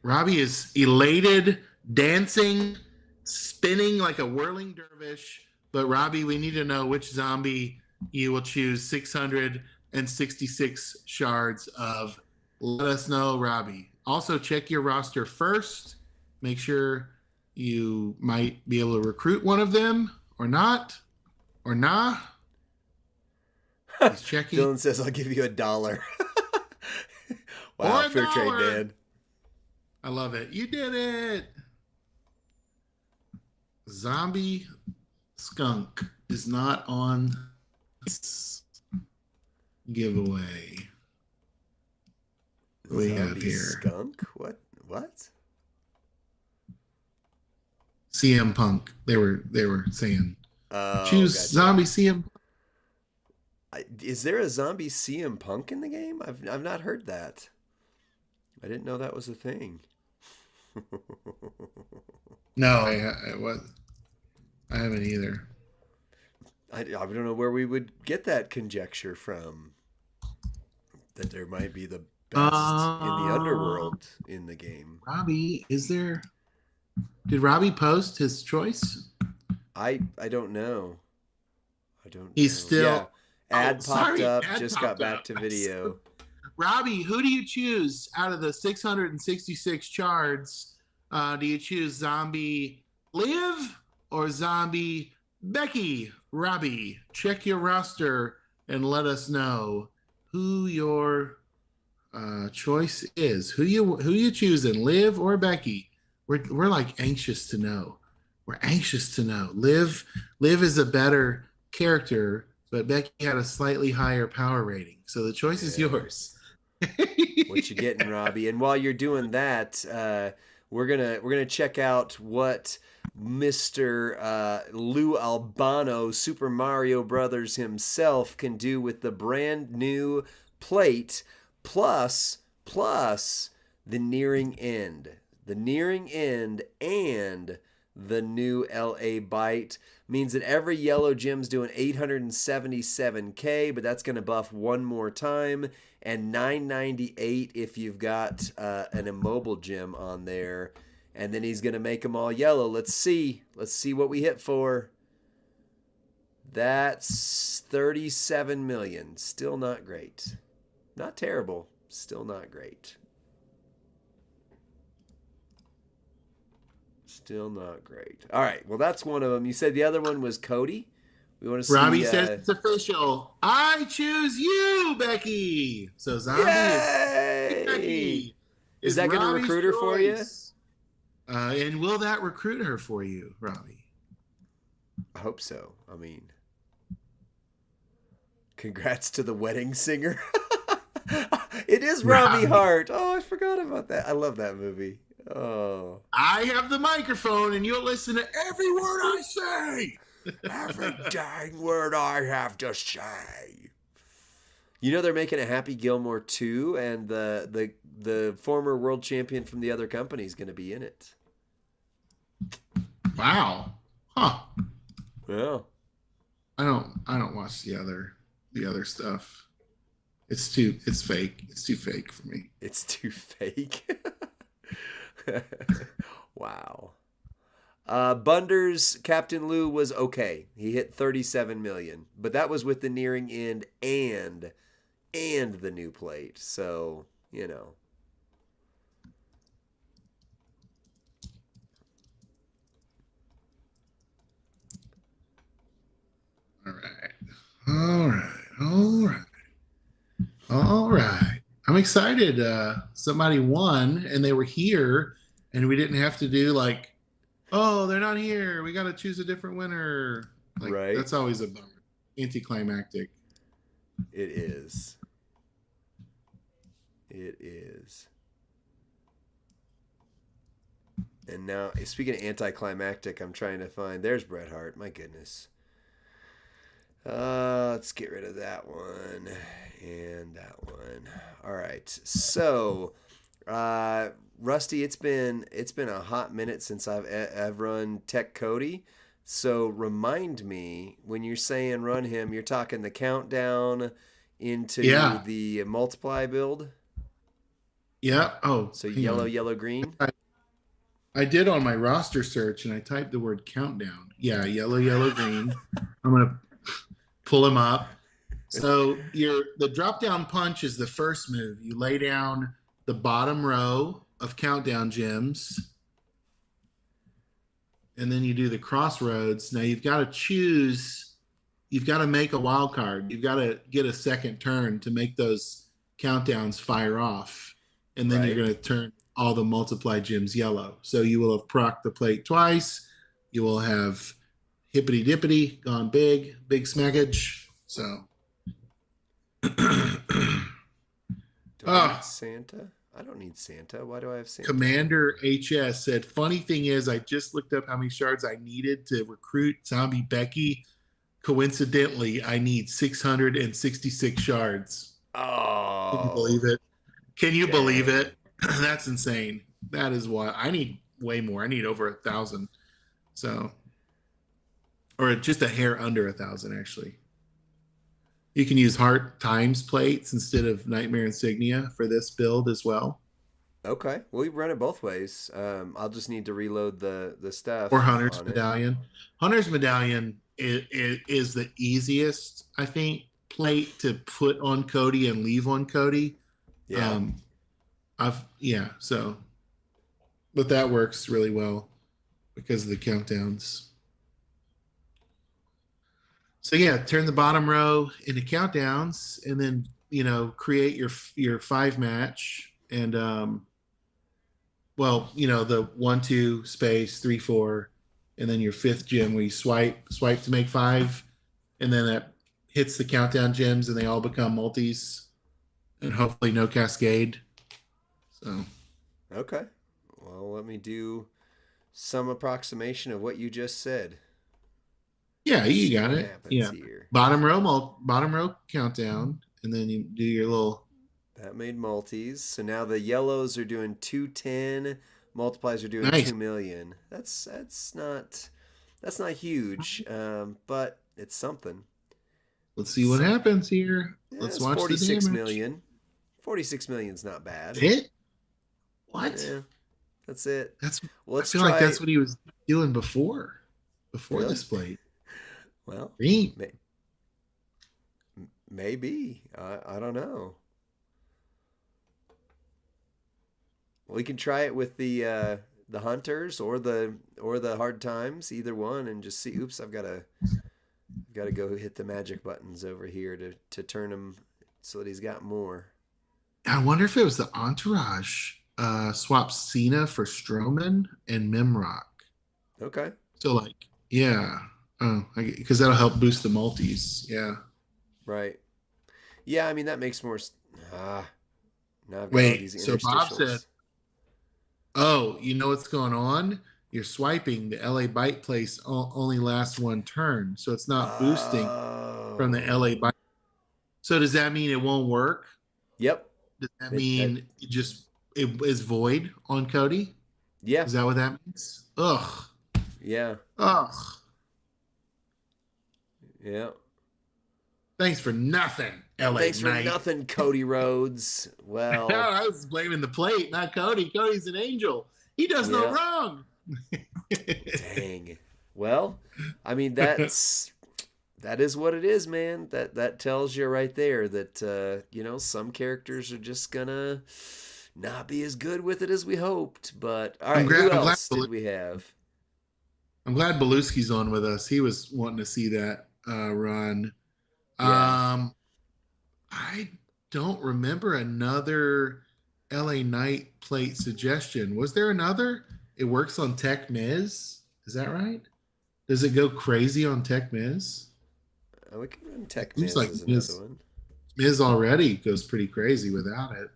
Robbie is elated, dancing, spinning like a whirling dervish. But Robbie, we need to know which zombie you will choose 666 shards of. Let us know, Robbie. Also, check your roster first. Make sure you might be able to recruit one of them or not. Or nah. He's checking. Dylan says, I'll give you $1. Wow, fair trade, man. I love it. You did it. Zombie Skunk is not on this giveaway. What we have here? Skunk? What? CM Punk. They were saying choose gotcha. Zombie CM. Is there a zombie CM Punk in the game? I've not heard that. I didn't know that was a thing. No, I haven't either. I don't know where we would get that conjecture from. That there might be the best in the underworld in the game. Robbie, is there? Did Robbie post his choice? I don't know. He's still. Yeah. Ad popped up. Just got back to video. Robbie, who do you choose out of the 666 shards? Do you choose Zombie Liv or Zombie Becky? Robbie, check your roster and let us know who your choice is. Who you choosing, Liv or Becky? We're like anxious to know. We're anxious to know. Liv is a better character, but Becky had a slightly higher power rating. So the choice is yours. What you getting, Robbie? And while you're doing that, we're gonna check out what Mr. Lou Albano, Super Mario Brothers himself, can do with the brand new plate, plus the nearing end. The nearing end and the new LA Bite means that every yellow gem's doing 877K, but that's going to buff one more time, and 998 if you've got an immobile gem on there, and then he's going to make them all yellow. Let's see what we hit for. That's 37 million. Still not great. Not terrible. Still not great. Still not great. All right. Well, that's one of them. You said the other one was Cody. We want to see. Robbie says it's official. I choose you, Becky. So Zombie is Becky. Is that going to recruit her for you? And will that recruit her for you, Robbie? I hope so. I mean, congrats to the wedding singer. It is Robbie Hart. Oh, I forgot about that. I love that movie. Oh. I have the microphone and you'll listen to every word I say. Every dang word I have to say. You know they're making a Happy Gilmore 2, and the former world champion from the other company is going to be in it. Wow. Huh. Yeah. I don't watch the other stuff. It's fake. It's too fake for me. It's too fake. Wow. Bunder's Captain Lou was okay. He hit 37 million, but that was with the nearing end and the new plate. So, you know. All All right. I'm excited. Somebody won and they were here and we didn't have to do like, oh, they're not here. We got to choose a different winner. Like Right? that's always a bummer. Anticlimactic. It is. It is. And now, speaking of anticlimactic, I'm trying to find. There's Bret Hart. My goodness. Let's get rid of that one and that one. All right. So, Rusty, it's been a hot minute since I've run Tech Cody. So remind me when you're saying run him, you're talking the countdown into Yeah. the multiply build. Yeah. Oh, So hang yellow, on. yellow, green. I did on my roster search and I typed the word countdown. Yeah, yellow, yellow, green. I'm gonna pull him up. So the drop down punch is the first move. You lay down the bottom row of countdown gems, and then you do the crossroads. Now you've got to choose, you've got to make a wild card. You've got to get a second turn to make those countdowns fire off. And then you're Right. going to turn all the multiply gems yellow. So you will have procced the plate twice. You will have hippity dippity gone big, big smackage. So Do I need ah, Santa? I don't need Santa. Why do I have Santa? Commander HS said, funny thing is, I just looked up how many shards I needed to recruit Zombie Becky. Coincidentally, I need 666 shards. Can you Oh, believe it? Can you believe dang. it? That's insane. That is why I need way more. I need over 1,000. So, or just a hair under 1,000, actually. You can use heart times plates instead of nightmare insignia for this build as well, Okay. Well, we run it both ways. I'll just need to reload the or stuff hunter's on it. medallion. Hunter's medallion is the easiest, I think, plate to put on Cody and leave on Cody. Yeah. Um, so, but that works really well because of the countdowns. So yeah, turn the bottom row into countdowns, and then create your five match, and the 1 2 space 3 4, and then your fifth gem where you swipe to make five, and then that hits the countdown gems, and they all become multis, and hopefully no cascade. So Okay. Well, let me do some approximation of what you just said. yeah, you See got what it. happens Yeah, here. bottom row countdown, and then you do your little That made multis. So now the yellows are doing 210, multiplies are doing nice. 2 million. That's not huge, but it's something. Let's see what So happens here. yeah, Let's it's watch the 46 damage. million. 46 million's not bad. Hit? What? Yeah, that's it. That's Well, I let's feel like try. that's what he was doing before Really? this plate. Well, Green. may, maybe. I don't know. We can try it with the hunters or the hard times, either one, and just see. Oops, I've got to go hit the magic buttons over here to turn him so that he's got more. I wonder if it was the entourage swapped Cena for Strowman and Memrock. Okay. So like, yeah. Oh, because that'll help boost the multis. Yeah. Right. Yeah, I mean that makes more. Ah, now I've got all Wait. these So Bob said, interstitials. "Oh, you know what's going on? You're swiping. The LA Bite place only lasts one turn, so it's not boosting from the Oh. LA Bite. So does that mean it won't work? Yep. Does that That. mean it is void on Cody? Yeah. Is that what that means? Ugh. Yeah. Ugh. Yeah. Thanks for nothing, LA Thanks for Knight. nothing, Cody Rhodes. Well, I was blaming the plate, not Cody. Cody's an angel. He does no yeah. wrong. Dang. Well, I mean that is what it is, man. That tells you right there that some characters are just gonna not be as good with it as we hoped. But all right, who I'm glad else did we have? I'm glad Belusky's on with us. He was wanting to see that run. Yeah. Um, I don't remember another LA Knight plate suggestion. Was there another? It works on Tech Miz. Is that right? Does it go crazy on Tech Miz? We can run It Tech seems Miz like as another one. Miz already goes pretty crazy without it.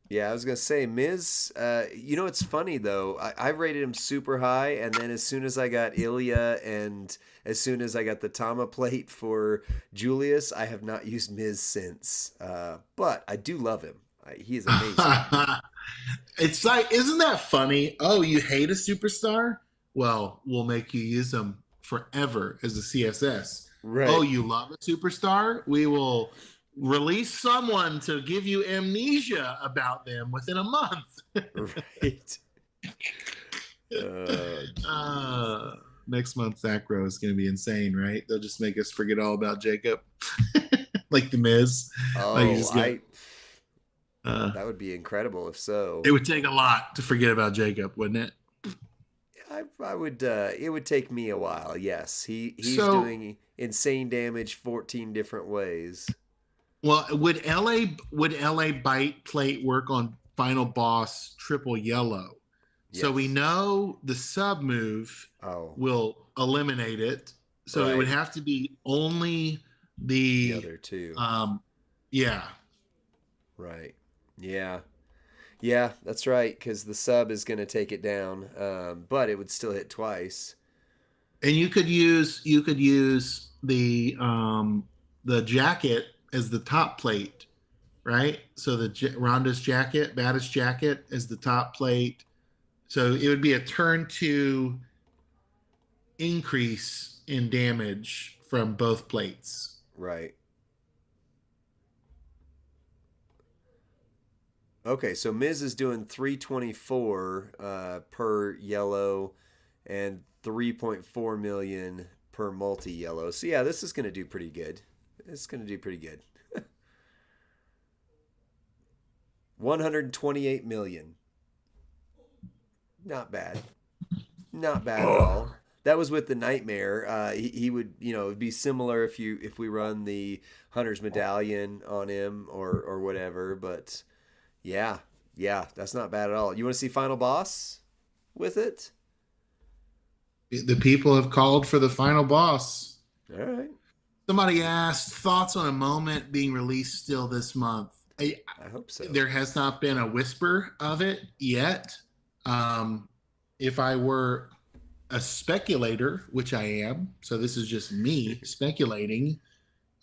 Yeah, I was gonna say Miz. It's funny though. I rated him super high, and then as soon as I got Ilya, and as soon as I got the Tama plate for Julius, I have not used Miz since. But I do love him. He is amazing. It's like, isn't that funny? Oh, you hate a superstar? Well, we'll make you use them forever as a CSS. Oh, Right. you love a superstar? We will release someone to give you amnesia about them within a month. Right. uh, Jeez. Next month, Sacro is going to be insane, right? They'll just make us forget all about Jacob, like the Miz. Like you Oh, just get. that would be incredible if so. It would take a lot to forget about Jacob, wouldn't it? I would. It would take me a while. Yes, he's So, doing insane damage 14 different ways. well, would LA bite plate work on final boss triple yellow? So we Yes. know the sub move Oh, will eliminate it. So it would right. have to be only The the other two. yeah. Right. Yeah. Yeah, that's right. Because the sub is going to take it down, but it would still hit twice. And you could use the jacket as the top plate, right? So Ronda's jacket, baddest jacket as the top plate. So it would be a turn two increase in damage from both plates. Right. Okay, so Miz is doing 324 per yellow and 3.4 million per multi yellow. So yeah, this is going to do pretty good. It's going to do pretty good. 128 million. Not bad. Not bad at all. That was with the nightmare. He would, it'd be similar if we run the hunter's medallion on him or whatever. But yeah, yeah, that's not bad at all. You want to see final boss with it? The people have called for the final boss. All right. Somebody asked thoughts on a moment being released still this month. I hope so. There has not been a whisper of it yet. If I were a speculator, which I am, so this is just me speculating.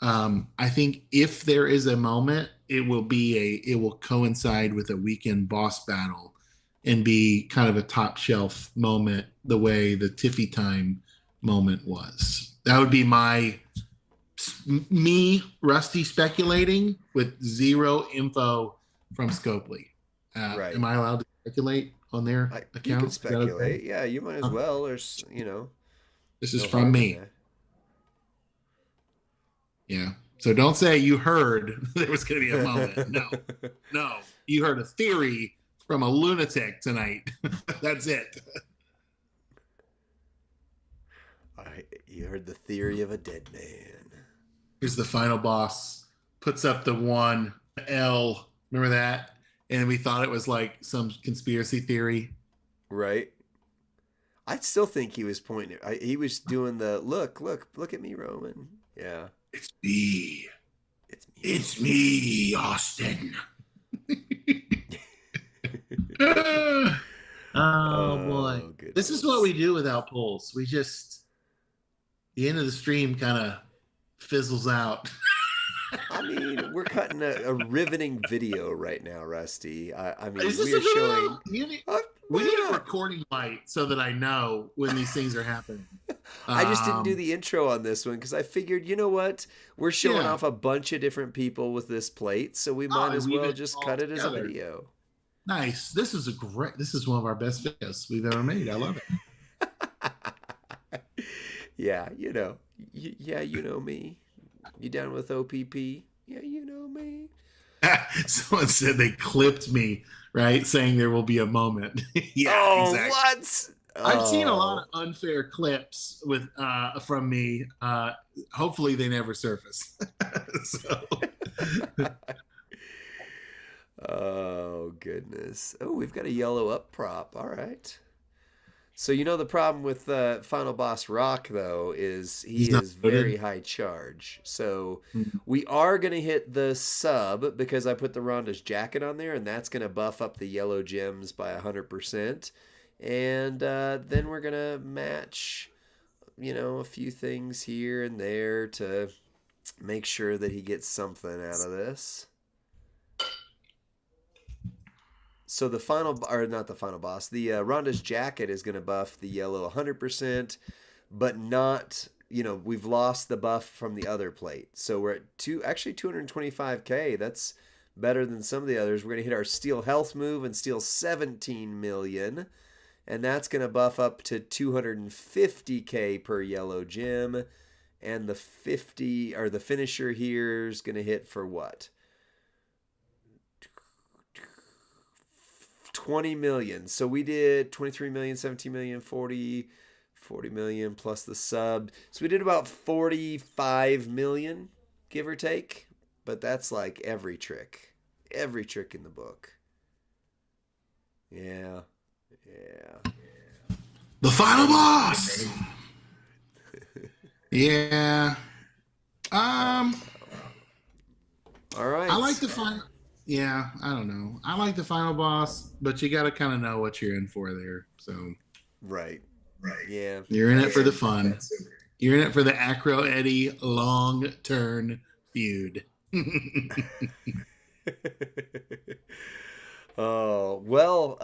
I think if there is a moment, it will coincide with a weekend boss battle and be kind of a top shelf moment, the way the Tiffy time moment was. That would be me, Rusty, speculating with zero info from Scopely. Right. Am I allowed to speculate on their You can account? Is that okay? speculate. Yeah, you might as well. There's This is no from harm in me. that. Yeah. So don't say you heard there was going to be a moment. No, no. You heard a theory from a lunatic tonight. That's it. All right, you heard the theory of a dead man. Here's the final boss. Puts up the one L. Remember that? And we thought it was like some conspiracy theory. Right? I still think he was pointing. He was doing the look at me, Roman. Yeah, It's me. it's me. It's me, Austin. Oh boy. Good This is what we do without polls. The end of the stream kind of fizzles out. I mean, we're cutting a riveting video right now, Rusty. I mean, Is this we a are showing. video? Uh, We why need a not? recording light so that I know when these things are happening. I just didn't do Um, the intro on this one because I figured, you know what? We're showing Yeah. off a bunch of different people with this plate, so we might and as weave well it just all cut it as a together. video. Nice. This is one of our best videos we've ever made. I love Yeah, yeah, you know me. You down with OPP? Yeah, you know me. it. Someone said they clipped me, right? Saying there will be a moment. Yeah, Oh, exactly. what? I've seen a Oh. lot of unfair clips from me. Hopefully they never surface. So Oh, goodness. Oh, we've got a yellow up prop. All right. So you know the problem with Final Boss Rock though is He's he not is very loaded. high charge. So Mhm. we are gonna hit the sub because I put the Ronda's jacket on there, and that's gonna buff up the yellow gems by 100%. And then we're gonna match, a few things here and there to make sure that he gets something out of this. So the final, or not the final boss, the Ronda's jacket is going to buff the yellow 100%, but not, we've lost the buff from the other plate. So we're at actually 225k. That's better than some of the others. We're going to hit our steel health move and steal 17 million, and that's going to buff up to 250k per yellow gem. And the 50 or the finisher here is going to hit for what? 20 million. So we did 23 million, 17 million, 40 million plus the sub. So we did about 45 million, give or take. But that's like every trick in the book. Yeah. Yeah. The final Ready? boss. Yeah. Um, All I like right. the final. Yeah, I don't know. I like the final boss, but you got to kind of know what you're in for there. So Right. Yeah. you're in it That's for the okay. fun. You're in it for the Acro Eddie long turn feud. Oh, well,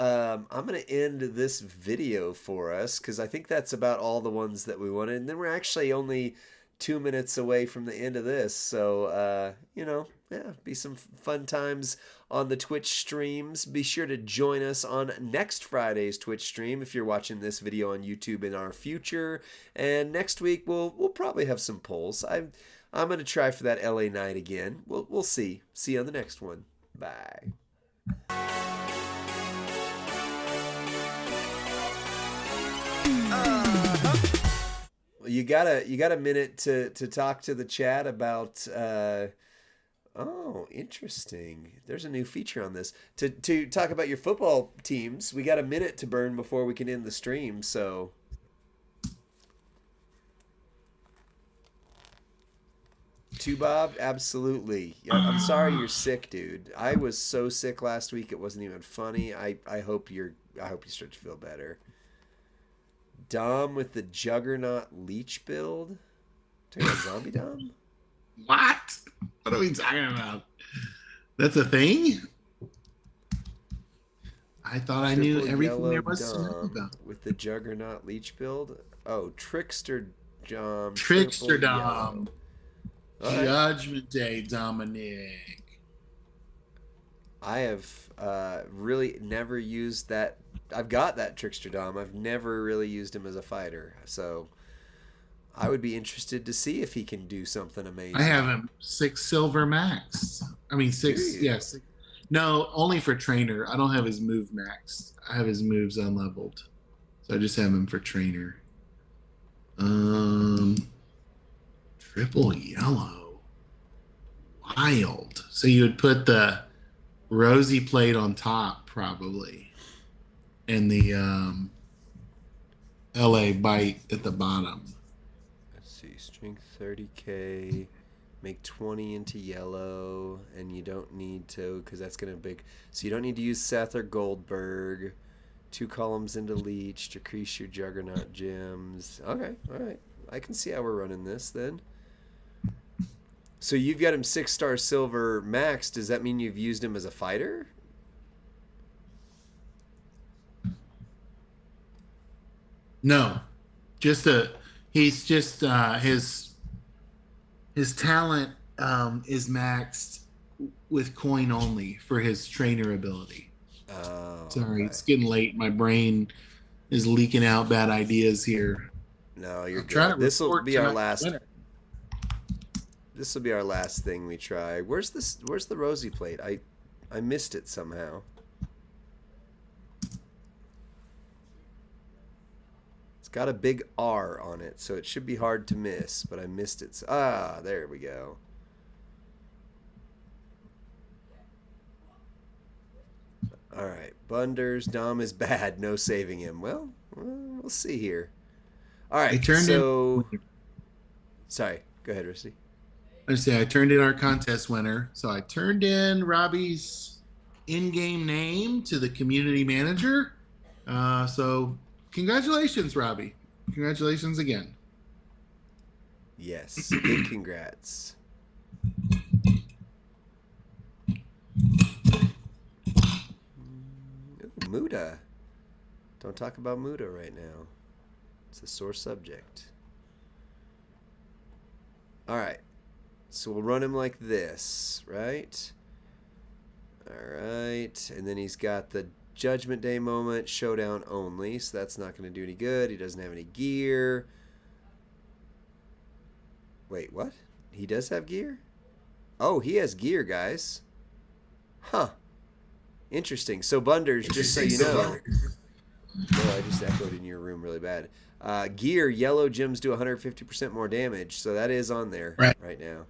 I'm going to end this video for us because I think that's about all the ones that we wanted. And then we're actually only 2 minutes away from the end of this. So, yeah, be some fun times on the Twitch streams. Be sure to join us on next Friday's Twitch stream if you're watching this video on YouTube in our future. And next week we'll probably have some polls. I'm going to try for that LA night again. We'll see. See you on the next one. Bye. You got a minute to talk to the chat about oh, interesting. There's a new feature on this. To talk about your football teams. We got a minute to burn before we can end the stream, so to Bob, absolutely. Yeah, I'm sorry you're sick, dude. I was so sick last week it wasn't even funny. I hope you start to feel better. Dom with the Juggernaut Leech build? Talking about Zombie Dom? What? What are we talking about? That's a thing? I thought I knew Triple everything yellow there was to know Dom about. with the Juggernaut Leech build? Oh, Trickster Dom, triple Trickster Dom, yellow. All right. Judgment Day Dominic. I have really never used that. I've got that Trickster Dom. I've never really used him as a fighter. So I would be interested to see if he can do something I have amazing. him 6 silver max. I mean Do six, you? yes. No, only for trainer. I don't have his move maxed. I have his moves unleveled. So I just have him for trainer. Um Triple yellow. Wild. So you would put the rosy plate on top probably. And the LA bite at the bottom. Let's see. Strength 30k. Make 20 into yellow, and you don't need to because that's gonna big. So you don't need to use Seth or Goldberg. 2 columns into Leech, decrease your Juggernaut gems. Okay, all right. I can see how we're running this then. So you've got him 6-star silver max. Does that mean you've used him as a fighter? No. Just a he's just his talent is maxed with coin only for his trainer ability. Oh, Sorry, okay. it's getting late. My brain is leaking out bad ideas here. No, you're I'll try to good. This will report be our tonight's last. winner. This will be our last thing we try. Where's this? Where's the rosy plate? I missed it somehow. It's got a big R on it, so it should be hard to miss, but I missed it. There we go. Bunders, Dom is bad. No saving him. Well, we'll see here. All I right. turned in. So, sorry. Go ahead, Rusty. I turned in our contest winner. So I turned in Robbie's in-game name to the community manager. So congratulations, Robbie. Congratulations again. Yes. Big congrats. Ooh, Muda. Don't talk about Muda right now. It's a sore subject. All right. So we'll run him like this, right? All right. And then he's got the Judgment Day moment, showdown only. So that's not going to do any good. He doesn't have any gear. Wait, what? He does have gear? Oh, he has gear, guys. Huh. Interesting. So, Bunders, just so you know. Oh, I just echoed in your room really bad. Gear, yellow gems do 150% more damage. So that is on there right now.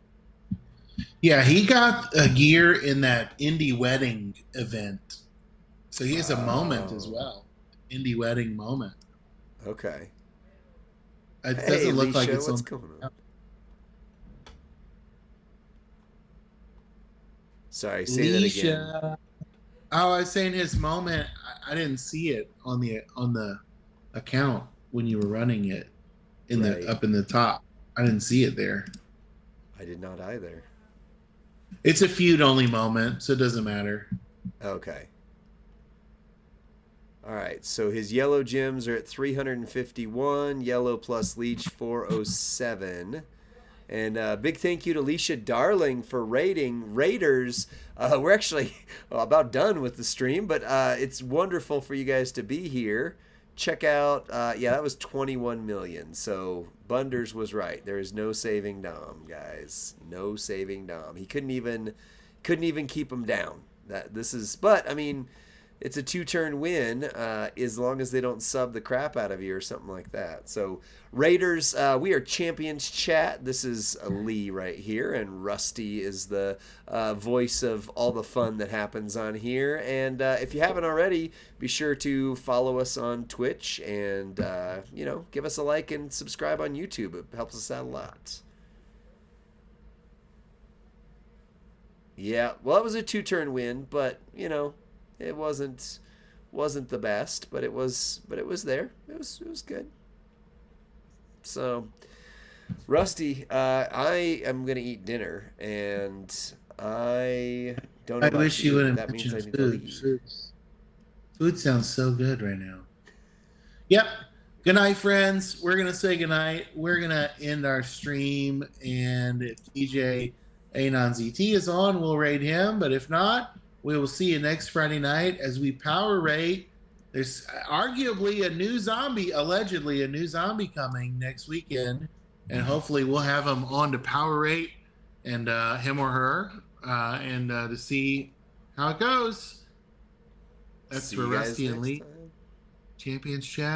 Yeah, he got a gear in that indie wedding event. So he has a moment as well. Indie wedding moment. Okay. It doesn't look like it's what's going on? Sorry, say that again. Oh, I was saying his moment. I didn't see it on the account when you were running it up in the top. I didn't see it there. I did not either. It's a feud only moment, so it doesn't matter. Okay. All right, so his yellow gems are at 351, yellow plus leech 407. And big thank you to Alicia Darling for rating Raiders. We're actually about done with the stream, but it's wonderful for you guys to be here. Check out, that was 21 million. So Bunders was right. There is no saving Dom, guys. No saving Dom. He couldn't even keep him down. But I mean, it's a 2-turn win as long as they don't sub the crap out of you or something like that. So Raiders, we are Champions Chat. This is Lee right here, and Rusty is the voice of all the fun that happens on here. And if you haven't already, be sure to follow us on Twitch and give us a like and subscribe on YouTube. It helps us out a lot. Yeah, well, it was a 2-turn win, but it wasn't the best, but it was there. It was good. So, Rusty, I am gonna eat dinner, and I don't know. I wish you wouldn't that means I mention need to leave. Food sounds so good right now. Yep. Good night, friends. We're gonna say good night. We're gonna end our stream, and if DJ Anon ZT is on, we'll raid him. But if not, we will see you next Friday night as we power rate. There's allegedly a new zombie coming next weekend, and hopefully we'll have him on to power rate and him or her and to see how it goes. That's for Rusty and Lee. Champions Chat.